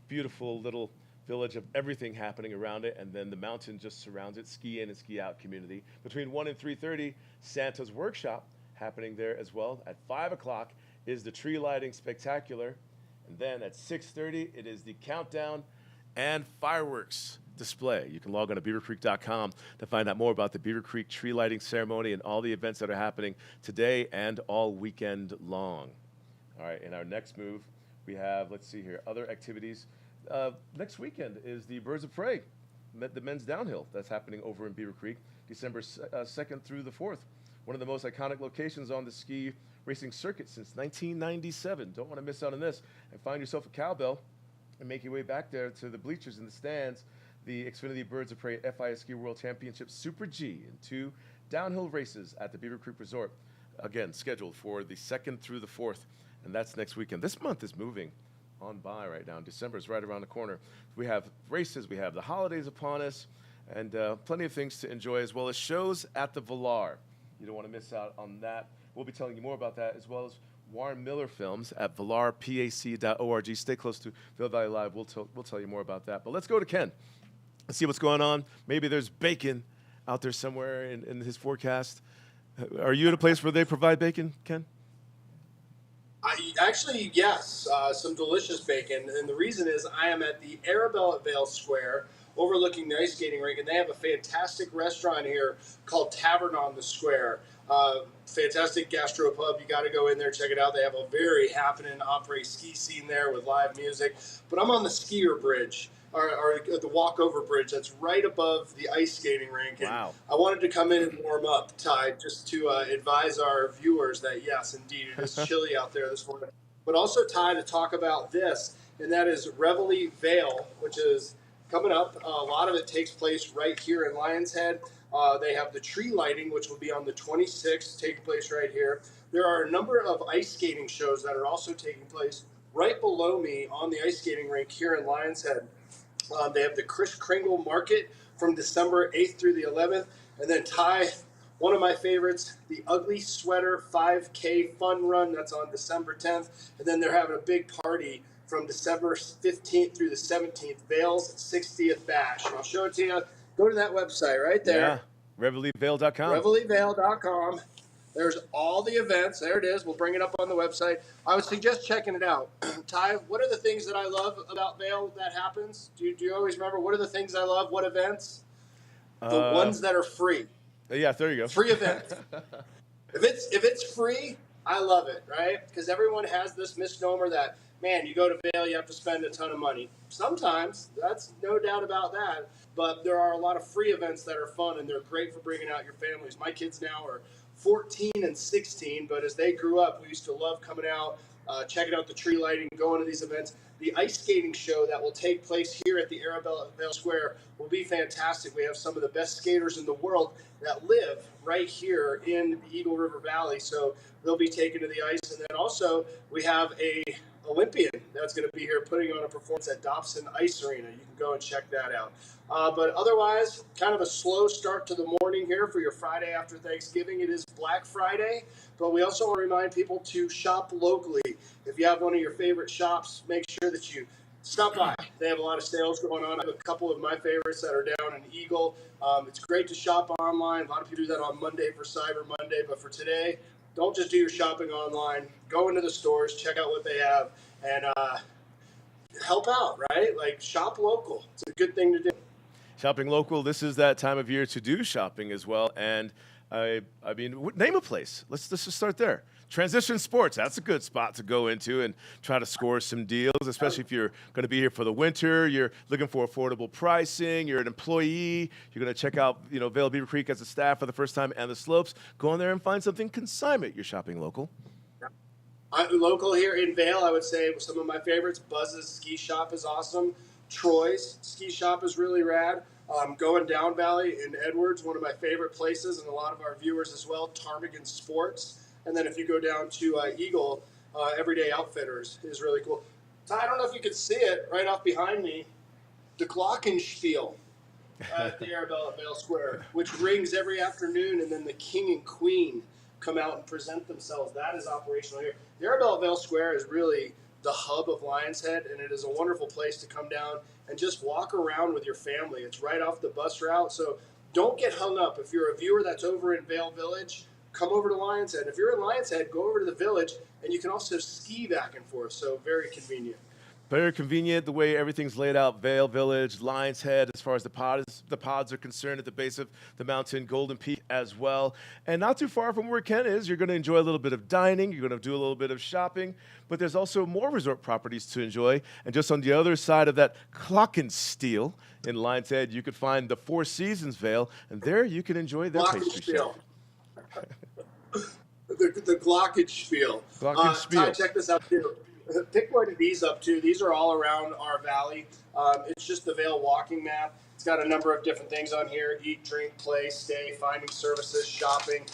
beautiful little village of everything happening around it, and then the mountain just surrounds it, ski in and ski out community. Between 1 and 3:30, Santa's workshop happening there as well. At 5 o'clock is the tree lighting spectacular. And then at 6:30, it is the countdown and fireworks display. You can log on to beavercreek.com to find out more about the Beaver Creek tree lighting ceremony and all the events that are happening today and all weekend long. All right, in our next move, we have, let's see here, other activities. Next weekend is the Birds of Prey, the men's downhill. That's happening over in Beaver Creek, December 2nd through the 4th. One of the most iconic locations on the ski racing circuit since 1997. Don't want to miss out on this. And find yourself a cowbell and make your way back there to the bleachers in the stands. The Xfinity Birds of Prey FIS Ski World Championship Super G and 2 downhill races at the Beaver Creek Resort. Again, scheduled for the 2nd through the 4th, and that's next weekend. This month is moving on by right now. December is right around the corner. We have races, we have the holidays upon us, and plenty of things to enjoy, as well as shows at the Valar. You don't want to miss out on that. We'll be telling you more about that, as well as Warren Miller Films at valarpac.org. Stay close to Vail Valley Live. We'll tell you more about that. But let's go to Ken. Let's see what's going on. Maybe there's bacon out there somewhere in his forecast. Are you at a place where they provide bacon, Ken? Actually, yes, some delicious bacon. And the reason is I am at the Arabelle at Vail Square overlooking the ice skating rink, and they have a fantastic restaurant here called Tavern on the Square. Fantastic gastropub. You got to go in there, check it out. They have a very happening après ski scene there with live music. But I'm on the skier bridge, or the walkover bridge that's right above the ice skating rink. And wow. I wanted to come in and warm up, Ty, just to advise our viewers that, yes, indeed, it is chilly out there this morning. But also, Ty, to talk about this, and that is Reveille Vail, which is coming up. A lot of it takes place right here in Lions Head. They have the tree lighting, which will be on the 26th, taking place right here. There are a number of ice skating shows that are also taking place right below me on the ice skating rink here in Lions Head, they have the Kris Kringle Market from December 8th through the 11th. And then Ty, one of my favorites, the Ugly Sweater 5K Fun Run. That's on December 10th. And then they're having a big party from December 15th through the 17th, Vail's 60th Bash. And I'll show it to you. Go to that website right there. Yeah, RevelieVail.com. RevelieVail.com. There's all the events. There it is. We'll bring it up on the website. I would suggest checking it out. Ty, what are the things that I love about Vail that happens? Do you always remember? What are the things I love? What events? The ones that are free. Yeah, there you go. Free events. If it's free, I love it, right? Because everyone has this misnomer that, man, you go to Vail, you have to spend a ton of money. Sometimes, that's no doubt about that. But there are a lot of free events that are fun, and they're great for bringing out your families. My kids now are 14 and 16, but as they grew up, we used to love coming out, checking out the tree lighting, going to these events. The ice skating show that will take place here at the Arabella Vail Square will be fantastic. We have some of the best skaters in the world that live right here in the Eagle River Valley, so they'll be taken to the ice. And then also we have a Olympian that's going to be here putting on a performance at Dobson Ice Arena. You can go and check that out. But otherwise, kind of a slow start to the morning here for your Friday after Thanksgiving. It is Black Friday, but we also want to remind people to shop locally. If you have one of your favorite shops, make sure that you stop by. They have a lot of sales going on. I have a couple of my favorites that are down in Eagle. It's great to shop online. A lot of people do that on Monday for Cyber Monday, but for today, don't just do your shopping online. Go into the stores, check out what they have, and help out, right? Like, shop local. It's a good thing to do. Shopping local, this is that time of year to do shopping as well. And I mean, name a place. Let's just start there. Transition Sports, that's a good spot to go into and try to score some deals, especially if you're going to be here for the winter, you're looking for affordable pricing, you're an employee, you're going to check out, Vail Beaver Creek as a staff for the first time and the slopes. Go in there and find something consignment. You're shopping local. Local here in Vail, I would say some of my favorites. Buzz's Ski Shop is awesome. Troy's Ski Shop is really rad. Going down Valley in Edwards, one of my favorite places, and a lot of our viewers as well, Ptarmigan Sports. And then if you go down to Eagle, Everyday Outfitters is really cool. Ty, I don't know if you can see it right off behind me, the Glockenspiel at the Arabella Vail Square, which rings every afternoon, and then the King and Queen come out and present themselves. That is operational here. The Arabella Vail Square is really the hub of Lions Head, and it is a wonderful place to come down and just walk around with your family. It's right off the bus route, so don't get hung up. If you're a viewer that's over in Vail Village, come over to Lions Head. If you're in Lions Head, go over to the village, and you can also ski back and forth, so very convenient. Very convenient the way everything's laid out. Vail Village, Lions Head, as far as the pods are concerned, at the base of the mountain, Golden Peak as well. And not too far from where Ken is, you're going to enjoy a little bit of dining. You're going to do a little bit of shopping. But there's also more resort properties to enjoy. And just on the other side of that Glockenspiel in Lions Head, you could find the Four Seasons Vail. And there you can enjoy their pastry chef. The Glockenspiel. Glockenspiel. Ty, check this out, too. Pick one of these up, too. These are all around our valley. It's just the Vail walking map. It's got a number of different things on here: eat, drink, play, stay, finding services, shopping.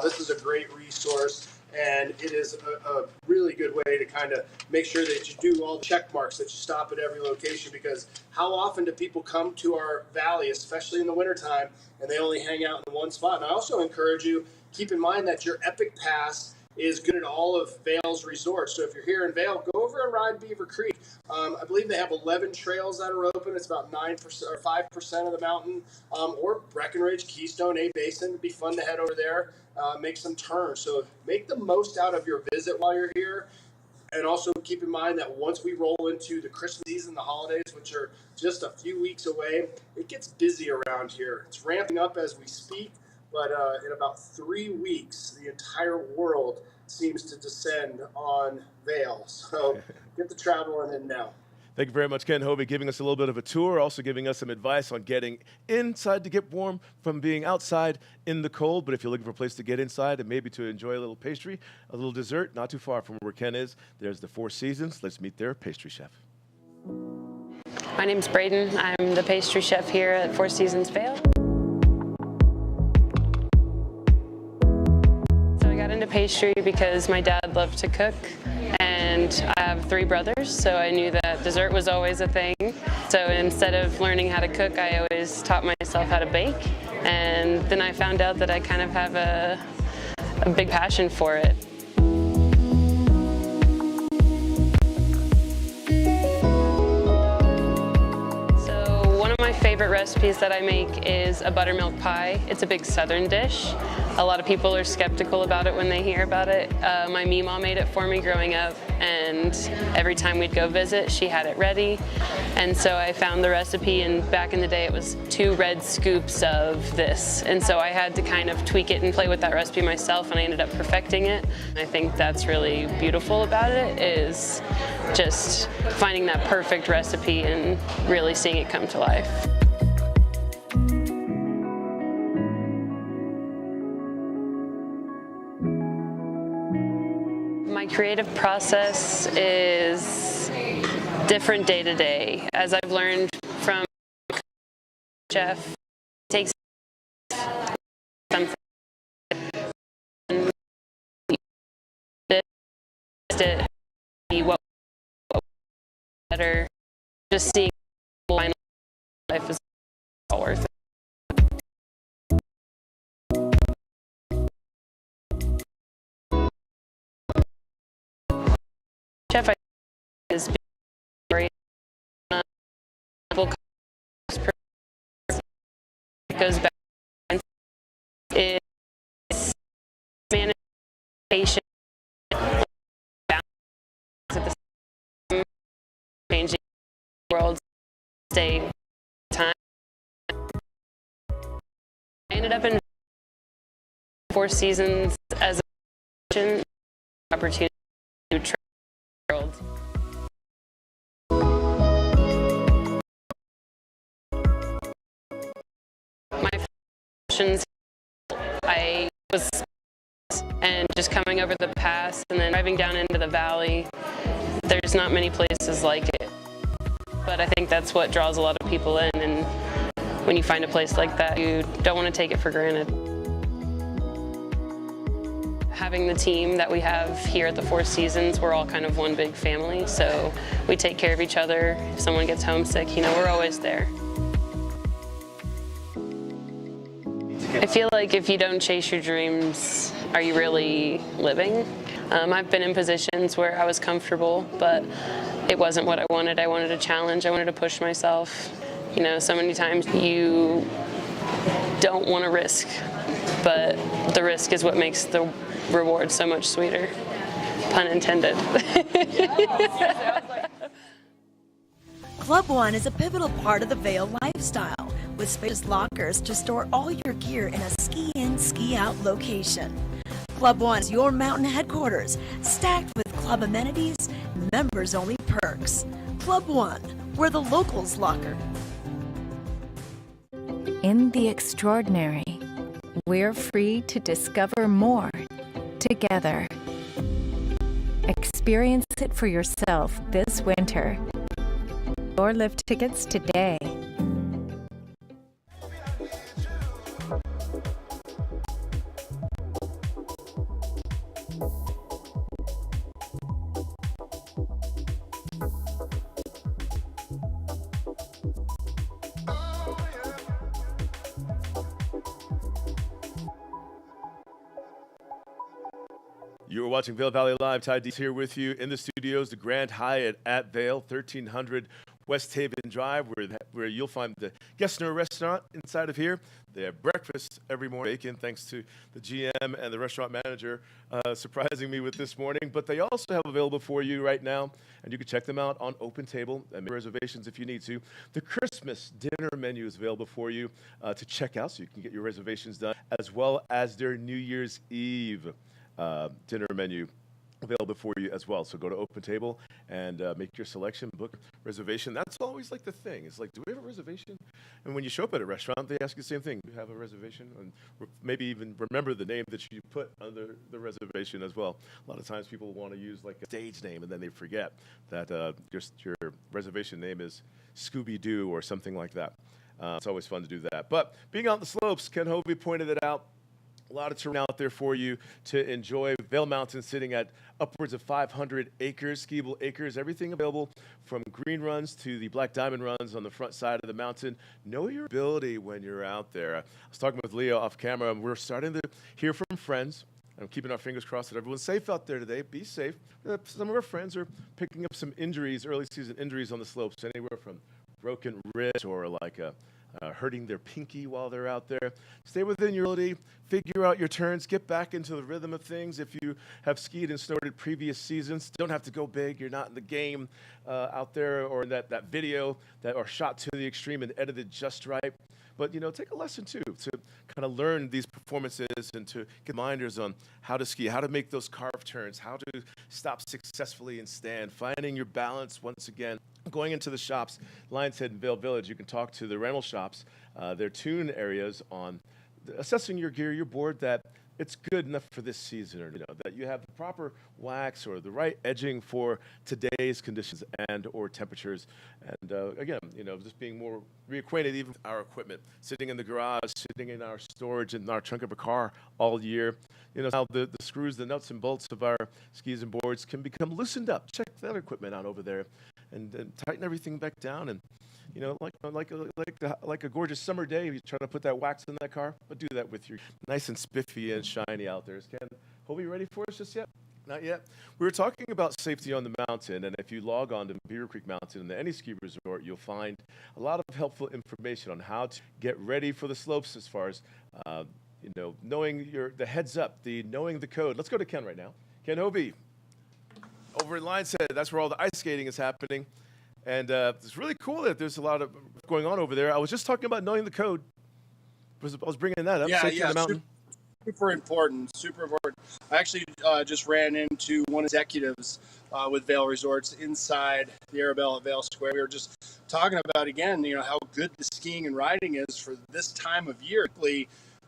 This is a great resource, and it is a really good way to kind of make sure that you do all the check marks, that you stop at every location, because how often do people come to our valley, especially in the wintertime, and they only hang out in one spot? And I also encourage you, keep in mind that your Epic Pass is good at all of Vail's resorts. So if you're here in Vail, go over and ride Beaver Creek. I believe they have 11 trails that are open. It's about 9% or 5% of the mountain. Or Breckenridge, Keystone, A Basin. It'd be fun to head over there, make some turns. So make the most out of your visit while you're here. And also keep in mind that once we roll into the Christmas season, the holidays, which are just a few weeks away, it gets busy around here. It's ramping up as we speak. But in about 3 weeks, the entire world seems to descend on Vail. So get the traveling in now. Thank you very much, Ken Hovey, giving us a little bit of a tour, also giving us some advice on getting inside to get warm from being outside in the cold. But if you're looking for a place to get inside and maybe to enjoy a little pastry, a little dessert, not too far from where Ken is, there's the Four Seasons. Let's meet their pastry chef. My name's Braden. I'm the pastry chef here at Four Seasons Vail. Into pastry because my dad loved to cook, and and I have 3 brothers, so I knew that dessert was always a thing. So instead of learning how to cook, I always taught myself how to bake, and then I found out that I kind of have a big passion for it. My favorite recipes that I make is a buttermilk pie. It's a big southern dish. A lot of people are skeptical about it when they hear about it. My meemaw made it for me growing up, and every time we'd go visit, she had it ready. And so I found the recipe, and back in the day it was 2 red scoops of this. And so I had to kind of tweak it and play with that recipe myself, and I ended up perfecting it. I think that's really beautiful about it, is just finding that perfect recipe and really seeing it come to life. My creative process is different day to day. As I've learned from chef, it takes something what better, just seeing final life is all worth it. Chef is very it goes back. It's management, at the same changing world, stay time. I ended up in 4 seasons as a opportunity to travel the world. My passions, I was, and just coming over the pass and then driving down into the valley, there's not many places like it. But I think that's what draws a lot of people in, and when you find a place like that, you don't want to take it for granted. Having the team that we have here at the 4 Seasons, we're all kind of one big family, so we take care of each other. If someone gets homesick, you know, we're always there. I feel like if you don't chase your dreams, are you really living? I've been in positions where I was comfortable, but it wasn't what I wanted. I wanted a challenge. I wanted to push myself. You know, so many times you don't want to risk, but the risk is what makes the reward so much sweeter. Pun intended. Club One is a pivotal part of the Vail lifestyle, with spacious lockers to store all your gear in a ski-in, ski-out location. Club One is your mountain headquarters, stacked with club amenities and members-only perks. Club One, where the locals locker. In the extraordinary, we're free to discover more together. Experience it for yourself this winter. Your lift tickets today. You are watching Vail Valley Live. Ty D's here with you in the studios, the Grand Hyatt at Vail, 1300 West Haven Drive, where you'll find the Gessner restaurant inside of here. They have breakfast every morning, bacon, thanks to the GM and the restaurant manager surprising me with this morning. But they also have available for you right now, and you can check them out on Open Table and make reservations if you need to. The Christmas dinner menu is available for you to check out, so you can get your reservations done, as well as their New Year's Eve dinner menu available for you as well. So go to Open Table and make your selection, book reservation. That's always like the thing. It's like, do we have a reservation? And when you show up at a restaurant, they ask you the same thing. Do you have a reservation? And maybe even remember the name that you put under the reservation as well. A lot of times people want to use like a stage name and then they forget that your reservation name is Scooby-Doo or something like that. It's always fun to do that. But being on the slopes, Ken Hovey pointed it out. A lot of terrain out there for you to enjoy. Vail Mountain sitting at upwards of 500 acres, skiable acres, everything available from green runs to the black diamond runs on the front side of the mountain. Know your ability when you're out there. I was talking with Leo off camera, and we're starting to hear from friends. I'm keeping our fingers crossed that everyone's safe out there today. Be safe. Some of our friends are picking up some injuries, early season injuries on the slopes, anywhere from broken wrist or like hurting their pinky while they're out there. Stay within your ability, figure out your turns, get back into the rhythm of things. If you have skied and snowboarded previous seasons, don't have to go big. You're not in the game out there or in that video that are shot to the extreme and edited just right. But, take a lesson, too, to kind of learn these performances and to get reminders on how to ski, how to make those carved turns, how to stop successfully and stand, finding your balance once again. Going into the shops, Lion's Head and Vail Village, you can talk to the rental shops, their tune areas on assessing your gear, your board, that it's good enough for this season, or that you have the proper wax or the right edging for today's conditions and or temperatures. And again, just being more reacquainted, even with our equipment, sitting in the garage, sitting in our storage in our trunk of a car all year. How the screws, the nuts and bolts of our skis and boards can become loosened up. Check that equipment out over there and tighten everything back down. And like a gorgeous summer day, you're trying to put that wax in that car, but do that with your nice and spiffy and shiny out there. Is Ken Hobie ready for us just yet? Not yet. We were talking about safety on the mountain, and if you log on to Beaver Creek Mountain and any ski resort, you'll find a lot of helpful information on how to get ready for the slopes as far as, knowing the heads up, knowing the code. Let's go to Ken right now. Ken Hobie, over at Lion's Head, that's where all the ice skating is happening. And it's really cool that there's a lot of going on over there. I was just talking about knowing the code. I was bringing that up. Safety on the mountain. Super important. I actually just ran into one of the executives with Vail Resorts inside the Arabelle at Vail Square. We were just talking about, again, how good the skiing and riding is for this time of year.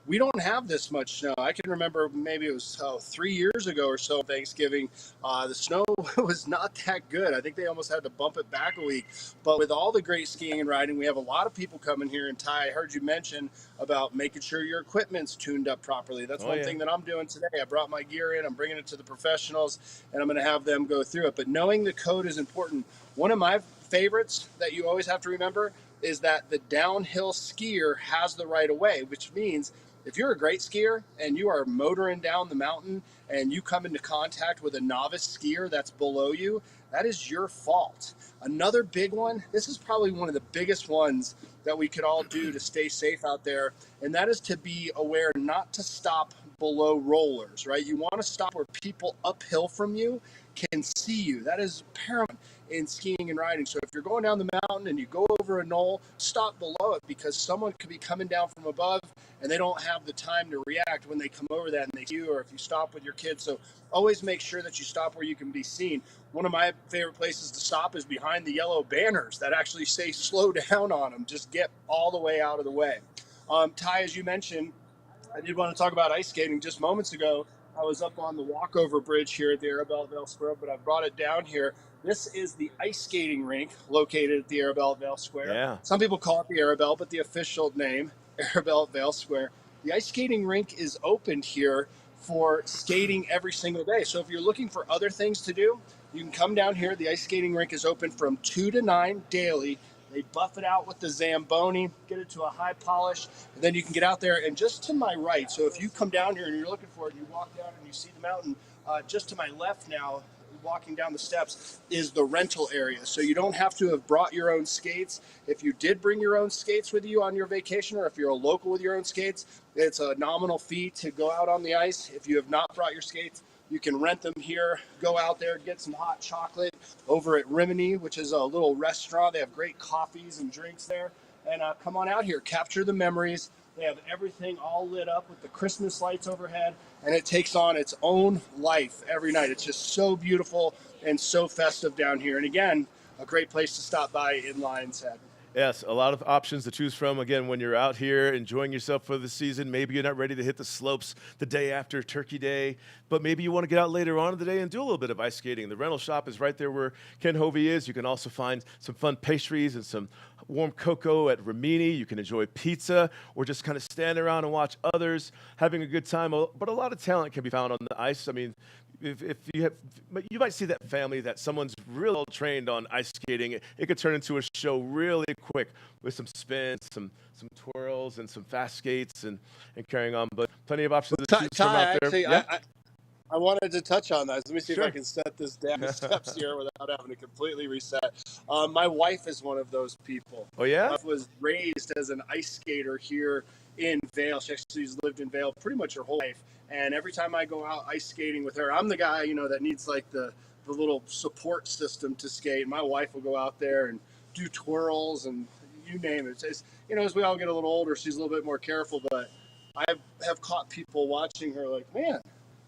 We don't have this much snow. I can remember maybe it was 3 years ago or so, Thanksgiving, the snow was not that good. I think they almost had to bump it back a week. But with all the great skiing and riding, we have a lot of people coming here. And Ty, I heard you mention about making sure your equipment's tuned up properly. That's one thing that I'm doing today. I brought my gear in, I'm bringing it to the professionals, and I'm going to have them go through it. But knowing the code is important. One of my favorites that you always have to remember is that the downhill skier has the right of way, which means if you're a great skier and you are motoring down the mountain and you come into contact with a novice skier that's below you, that is your fault. Another big one, this is probably one of the biggest ones that we could all do to stay safe out there, and that is to be aware not to stop below rollers, right? You want to stop where people uphill from you can see you. That is paramount in skiing and riding. So if you're going down the mountain and you go over a knoll, stop below it, because someone could be coming down from above and they don't have the time to react when they come over that and they see you, or if you stop with your kids. So always make sure that you stop where you can be seen. One of my favorite places to stop is behind the yellow banners that actually say slow down on them. Just get all the way out of the way. Ty, as you mentioned, I did want to talk about ice skating just moments ago. I was up on the walkover bridge here at the Arabelle at Vail Square, but I brought it down here. This is the ice skating rink located at the Arabelle at Vail Square. Yeah. Some people call it the Arabelle, but the official name, Arabelle at Vail Square. The ice skating rink is opened here for skating every single day. So if you're looking for other things to do, you can come down here. The ice skating rink is open from 2 to 9 daily. They buff it out with the Zamboni, get it to a high polish, and then you can get out there. And just to my right, so if you come down here and you're looking for it, you walk down and you see the mountain, just to my left now, walking down the steps, is the rental area. So you don't have to have brought your own skates. If you did bring your own skates with you on your vacation, or if you're a local with your own skates, it's a nominal fee to go out on the ice. If you have not brought your skates, you can rent them here, go out there, get some hot chocolate over at Rimini, which is a little restaurant. They have great coffees and drinks there. And come on out here, capture the memories. They have everything all lit up with the Christmas lights overhead, and it takes on its own life every night. It's just so beautiful and so festive down here. And again, a great place to stop by in Lion's Head. Yes, a lot of options to choose from. Again, when you're out here enjoying yourself for the season, maybe you're not ready to hit the slopes the day after Turkey Day, but maybe you want to get out later on in the day and do a little bit of ice skating. The rental shop is right there where Ken Hovey is. You can also find some fun pastries and some warm cocoa at Rimini. You can enjoy pizza or just kind of stand around and watch others having a good time. But a lot of talent can be found on the ice. I mean, if you have, you might see that family that someone's really well trained on ice skating. It could turn into a show really quick with some spins, some twirls, and some fast skates and carrying on. But plenty of options to choose from out there. Actually, Yeah? I wanted to touch on that. Let me see Sure. if I can set this down the steps here without having to completely reset. My wife is one of those people. Oh, yeah? My wife was raised as an ice skater here in Vail. She actually has lived in Vail pretty much her whole life. And every time I go out ice skating with her, I'm the guy, that needs like the little support system to skate. My wife will go out there and do twirls and you name it. It's, as we all get a little older, she's a little bit more careful. But I have caught people watching her like, man,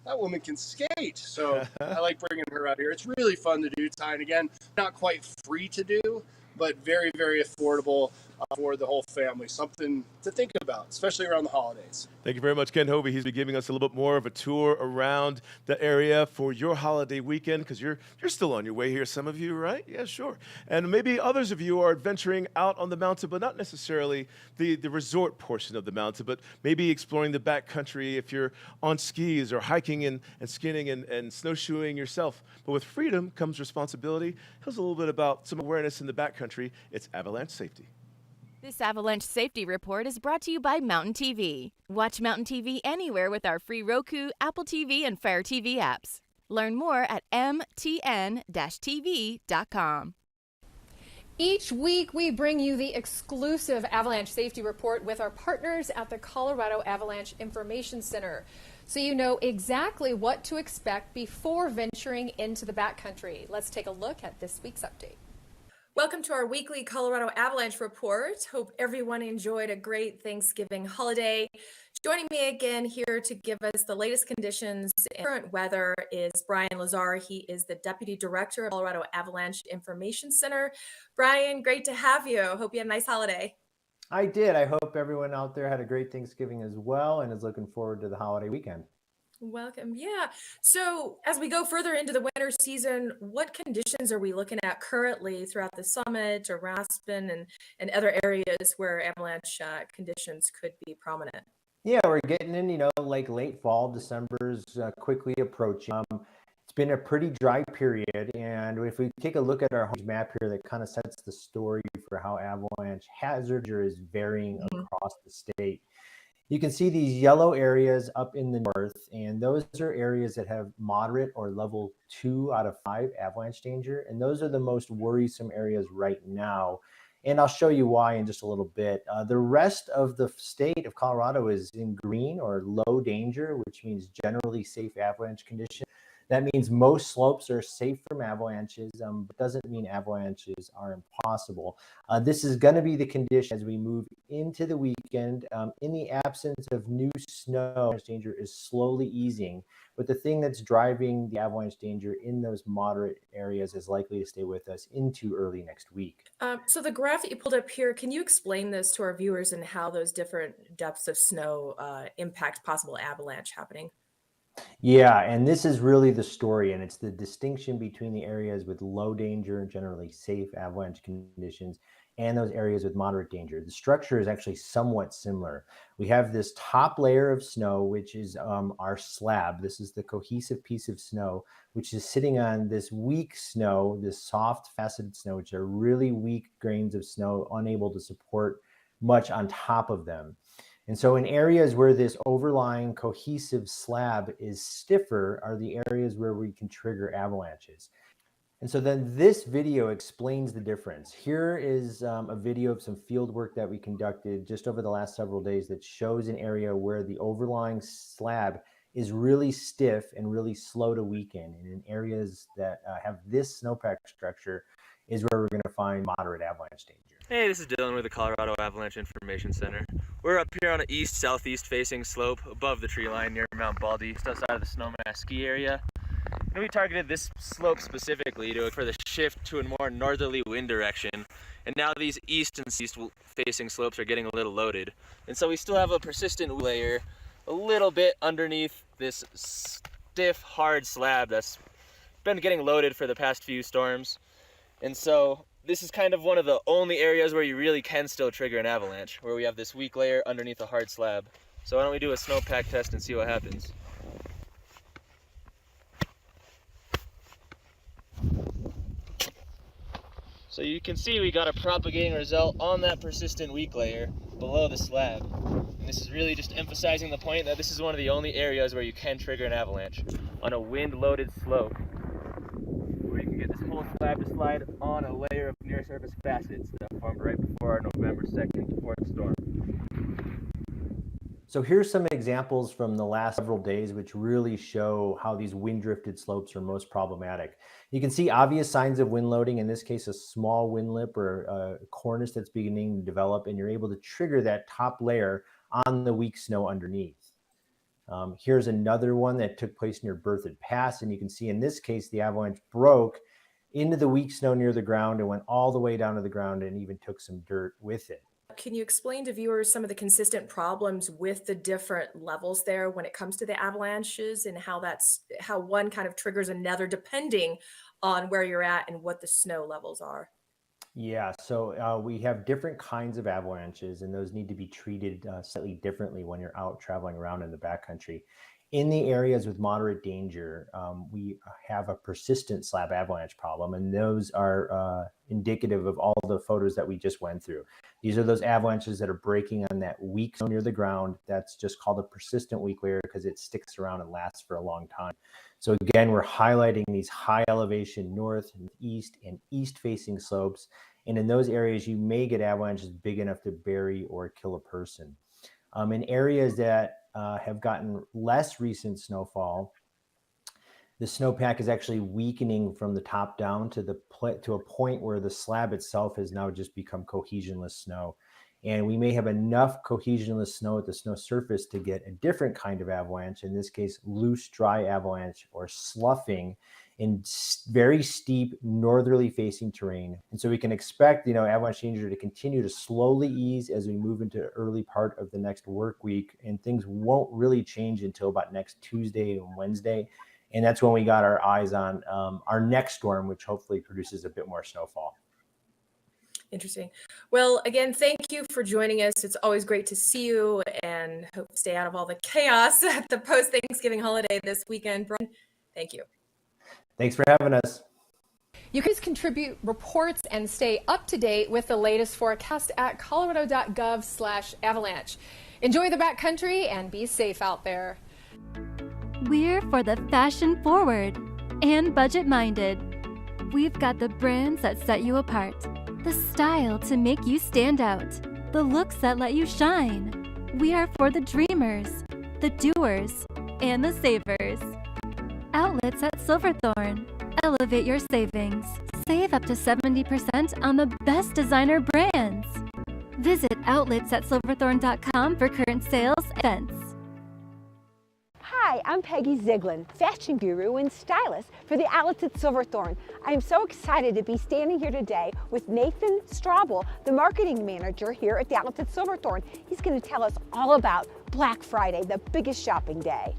that woman can skate. So I like bringing her out here. It's really fun to do, Ty. And again, not quite free to do, but very, very affordable for the whole family. Something to think about, especially around the holidays. Thank you very much, Ken Hovey. He's been giving us a little bit more of a tour around the area for your holiday weekend because you're still on your way here, some of you, right? Yeah, sure. And maybe others of you are adventuring out on the mountain, but not necessarily the resort portion of the mountain, but maybe exploring the backcountry if you're on skis or hiking and skinning and snowshoeing yourself. But with freedom comes responsibility. Here's a little bit about some awareness in the backcountry. It's avalanche safety. This Avalanche Safety Report is brought to you by Mountain TV. Watch Mountain TV anywhere with our free Roku, Apple TV, and Fire TV apps. Learn more at mtn-tv.com. Each week, we bring you the exclusive Avalanche Safety Report with our partners at the Colorado Avalanche Information Center, so you know exactly what to expect before venturing into the backcountry. Let's take a look at this week's update. Welcome to our weekly Colorado Avalanche Report. Hope everyone enjoyed a great Thanksgiving holiday. Joining me again here to give us the latest conditions and current weather is Brian Lazar. He is the Deputy Director of Colorado Avalanche Information Center. Brian, great to have you. Hope you had a nice holiday. I did. I hope everyone out there had a great Thanksgiving as well and is looking forward to the holiday weekend. Welcome. Yeah. So as we go further into the winter season, what conditions are we looking at currently throughout the summit or Aspen and other areas where avalanche conditions could be prominent? Yeah, we're getting in, like late fall. December's quickly approaching. It's been a pretty dry period. And if we take a look at our map here, that kind of sets the story for how avalanche hazard is varying across the state. You can see these yellow areas up in the north, and those are areas that have moderate or level 2 out of 5 avalanche danger. And those are the most worrisome areas right now. And I'll show you why in just a little bit. The rest of the state of Colorado is in green or low danger, which means generally safe avalanche conditions. That means most slopes are safe from avalanches, but doesn't mean avalanches are impossible. This is going to be the condition as we move into the weekend. In the absence of new snow, avalanche danger is slowly easing, but the thing that's driving the avalanche danger in those moderate areas is likely to stay with us into early next week. So the graph that you pulled up here, can you explain this to our viewers and how those different depths of snow impact possible avalanche happening? Yeah, and this is really the story, and it's the distinction between the areas with low danger and generally safe avalanche conditions and those areas with moderate danger. The structure is actually somewhat similar. We have this top layer of snow, which is our slab. This is the cohesive piece of snow, which is sitting on this weak snow, this soft faceted snow, which are really weak grains of snow, unable to support much on top of them. And so in areas where this overlying cohesive slab is stiffer are the areas where we can trigger avalanches. And so then this video explains the difference. Here is a video of some field work that we conducted just over the last several days that shows an area where the overlying slab is really stiff and really slow to weaken. And in areas that have this snowpack structure is where we're going to find moderate avalanche danger. Hey, this is Dylan with the Colorado Avalanche Information Center. We're up here on an east-southeast facing slope above the tree line near Mount Baldy, just outside of the Snowmass ski area. And we targeted this slope specifically for the shift to a more northerly wind direction. And now these east and east facing slopes are getting a little loaded. And so we still have a persistent layer a little bit underneath this stiff, hard slab that's been getting loaded for the past few storms. And so this is kind of one of the only areas where you really can still trigger an avalanche, where we have this weak layer underneath a hard slab. So why don't we do a snowpack test and see what happens. So you can see we got a propagating result on that persistent weak layer below the slab. And this is really just emphasizing the point that this is one of the only areas where you can trigger an avalanche on a wind-loaded slope, where you can get this whole slab to slide on a layer of near-surface facets that formed right before our November 2nd fourth storm. So here's some examples from the last several days which really show how these wind-drifted slopes are most problematic. You can see obvious signs of wind loading, in this case a small wind lip or a cornice that's beginning to develop, and you're able to trigger that top layer on the weak snow underneath. Here's another one that took place near Berthoud Pass, and you can see in this case the avalanche broke into the weak snow near the ground and went all the way down to the ground and even took some dirt with it. Can you explain to viewers some of the consistent problems with the different levels there when it comes to the avalanches, and how one kind of triggers another depending on where you're at and what the snow levels are? Yeah, so we have different kinds of avalanches, and those need to be treated slightly differently when you're out traveling around in the backcountry. In the areas with moderate danger, we have a persistent slab avalanche problem, and those are indicative of all the photos that we just went through. These are those avalanches that are breaking on that weak snow near the ground. That's just called a persistent weak layer because it sticks around and lasts for a long time. So again, we're highlighting these high elevation north and east and east facing slopes. And in those areas, you may get avalanches big enough to bury or kill a person. In areas that have gotten less recent snowfall, the snowpack is actually weakening from the top down to a point where the slab itself has now just become cohesionless snow. And we may have enough cohesionless snow at the snow surface to get a different kind of avalanche, in this case, loose, dry avalanche or sloughing in very steep northerly facing terrain. And so we can expect, avalanche danger to continue to slowly ease as we move into the early part of the next work week, and things won't really change until about next Tuesday and Wednesday. And that's when we got our eyes on our next storm, which hopefully produces a bit more snowfall. Interesting. Well, again, thank you for joining us. It's always great to see you, and hope to stay out of all the chaos at the post-Thanksgiving holiday this weekend. Brian, thank you. Thanks for having us. You can contribute reports and stay up to date with the latest forecast at colorado.gov/avalanche. Enjoy the backcountry and be safe out there. We're for the fashion forward and budget minded. We've got the brands that set you apart, the style to make you stand out, the looks that let you shine. We are for the dreamers, the doers, and the savers. Outlets at Silverthorne. Elevate your savings. Save up to 70% on the best designer brands. Visit outletsatsilverthorne.com for current sales events. Hi, I'm Peggy Ziegler, fashion guru and stylist for the Outlets at Silverthorne. I'm so excited to be standing here today with Nathan Straubel, the marketing manager here at the Outlets at Silverthorne. He's going to tell us all about Black Friday, the biggest shopping day.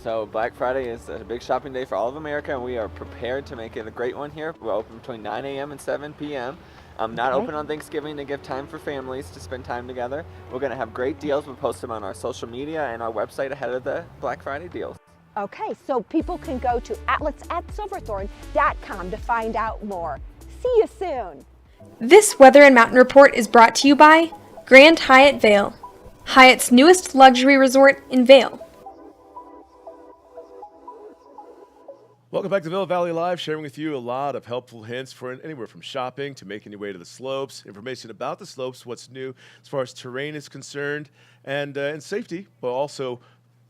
So Black Friday is a big shopping day for all of America, and we are prepared to make it a great one here. We're open between 9 a.m. and 7 p.m. Not open on Thanksgiving to give time for families to spend time together. We're going to have great deals. We'll post them on our social media and our website ahead of the Black Friday deals. Okay, so people can go to outletsatsilverthorne.com to find out more. See you soon. This Weather and Mountain Report is brought to you by Grand Hyatt Vail, Hyatt's newest luxury resort in Vail. Welcome back to Vail Valley Live, sharing with you a lot of helpful hints for anywhere from shopping to making your way to the slopes, information about the slopes, what's new as far as terrain is concerned, and safety, but also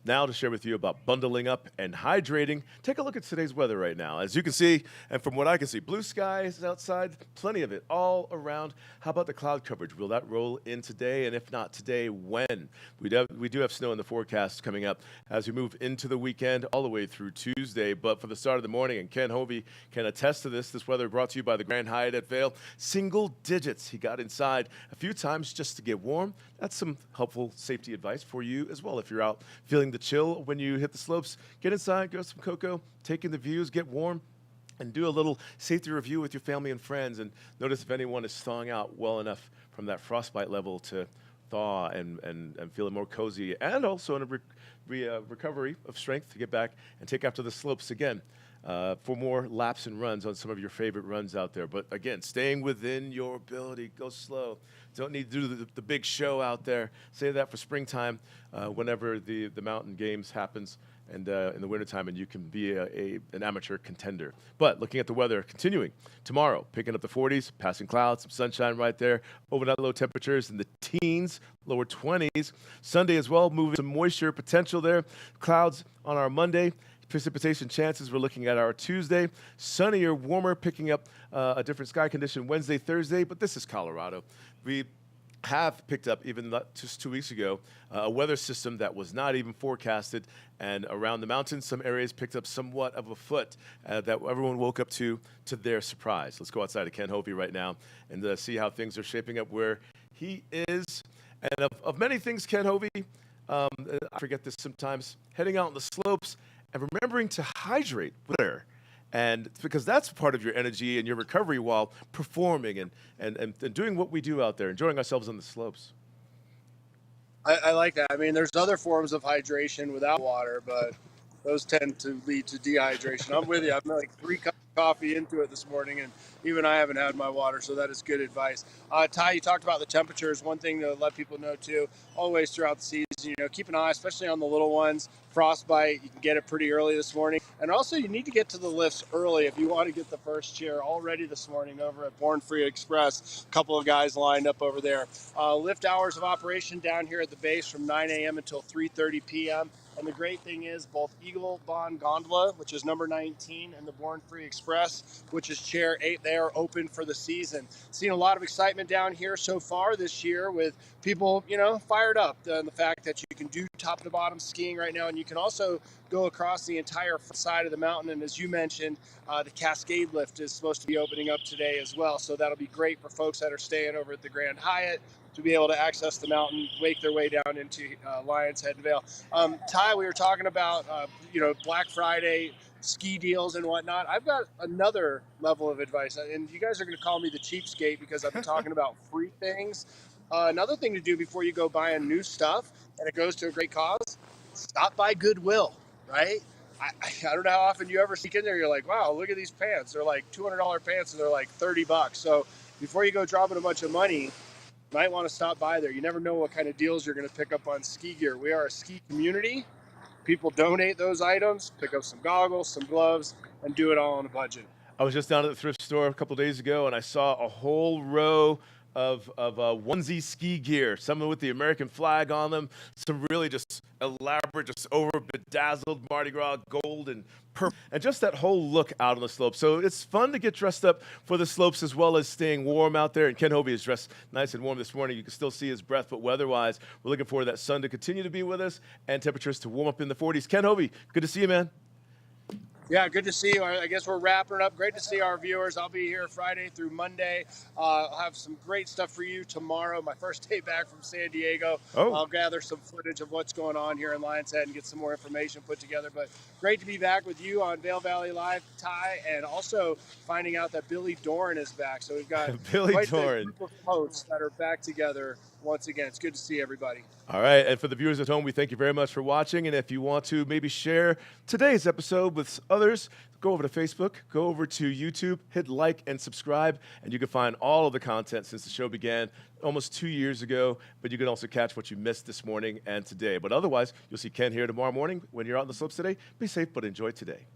Now to share with you about bundling up and hydrating, take a look at today's weather right now. As you can see, and from what I can see, blue skies outside, plenty of it all around. How about the cloud coverage? Will that roll in today? And if not today, when? We do have snow in the forecast coming up as we move into the weekend all the way through Tuesday. But for the start of the morning, and Ken Hovey can attest to this weather brought to you by the Grand Hyatt at Vail, single digits. He got inside a few times just to get warm. That's some helpful safety advice for you as well. If you're out feeling the chill when you hit the slopes, get inside, get some cocoa, take in the views, get warm, and do a little safety review with your family and friends, and notice if anyone is thawing out well enough from that frostbite level to thaw and feeling more cozy, and also in a recovery of strength to get back and take after the slopes again. For more laps and runs on some of your favorite runs out there. But again, staying within your ability, go slow. Don't need to do the big show out there. Save that for springtime whenever the mountain games happens and in the wintertime, and you can be an amateur contender. But looking at the weather, continuing tomorrow, picking up the 40s, passing clouds, some sunshine right there, overnight low temperatures in the teens, lower 20s. Sunday as well, moving some moisture potential there. Clouds on our Monday. Precipitation chances, we're looking at our Tuesday. Sunnier, warmer, picking up a different sky condition Wednesday, Thursday, but this is Colorado. We have picked up, even just 2 weeks ago, a weather system that was not even forecasted, and around the mountains, some areas picked up somewhat of a foot that everyone woke up to their surprise. Let's go outside to Ken Hovey right now and see how things are shaping up where he is. And of many things, Ken Hovey, I forget this sometimes, heading out on the slopes, and remembering to hydrate water, and because that's part of your energy and your recovery while performing and doing what we do out there, enjoying ourselves on the slopes. I like that. I mean, there's other forms of hydration without water, but those tend to lead to dehydration. I'm with you. I'm like 3 cups of coffee into it this morning, and even I haven't had my water, so that is good advice. Ty, you talked about the temperatures. One thing to let people know, too, always throughout the season, keep an eye, especially on the little ones. Frostbite, you can get it pretty early this morning. And also, you need to get to the lifts early if you want to get the first chair. Already this morning over at Born Free Express, a couple of guys lined up over there. Lift hours of operation down here at the base from 9 a.m. until 3:30 p.m. And the great thing is both Eagle Bond Gondola, which is number 19, and the Born Free Express, which is chair 8, they are open for the season. Seen a lot of excitement down here so far this year with people, fired up. And the fact that you can do top to bottom skiing right now, and you can also go across the entire side of the mountain. And as you mentioned, the Cascade Lift is supposed to be opening up today as well. So that'll be great for folks that are staying over at the Grand Hyatt to be able to access the mountain, make their way down into Lion's Head and Vail. Ty, we were talking about, Black Friday ski deals and whatnot. I've got another level of advice, and you guys are going to call me the cheapskate because I've been talking about free things. Another thing to do before you go buying new stuff, and it goes to a great cause, stop by Goodwill, right? I don't know how often you ever sneak in there, you're like, wow, look at these pants. They're like $200 pants, and they're like $30. So before you go dropping a bunch of money, you might want to stop by there. You never know what kind of deals you're going to pick up on ski gear. We are a ski community. People donate those items, pick up some goggles, some gloves, and do it all on a budget. I was just down at the thrift store a couple days ago, and I saw a whole row of onesie ski gear, some with the American flag on them, some really just elaborate, just over bedazzled Mardi Gras gold and purple, and just that whole look out on the slopes. So it's fun to get dressed up for the slopes as well as staying warm out there. And Ken Hovey is dressed nice and warm this morning. You can still see his breath, but weather-wise, we're looking forward to that sun to continue to be with us and temperatures to warm up in the 40s. Ken Hovey, good to see you, man. Yeah, good to see you. I guess we're wrapping up. Great to see our viewers. I'll be here Friday through Monday. I'll have some great stuff for you tomorrow. My first day back from San Diego. Oh. I'll gather some footage of what's going on here in Lion's Head and get some more information put together. But great to be back with you on Vail Valley Live, Ty, and also finding out that Billy Doran is back. So we've got Billy quite Doran. the group of hosts that are back together once again. It's good to see everybody. All right, and for the viewers at home, we thank you very much for watching. And if you want to maybe share today's episode with others, go over to Facebook, go over to YouTube, hit like and subscribe, and you can find all of the content since the show began almost 2 years ago. But you can also catch what you missed this morning and today. But otherwise, you'll see Ken here tomorrow morning when you're out on the slopes today. Be safe, but enjoy today.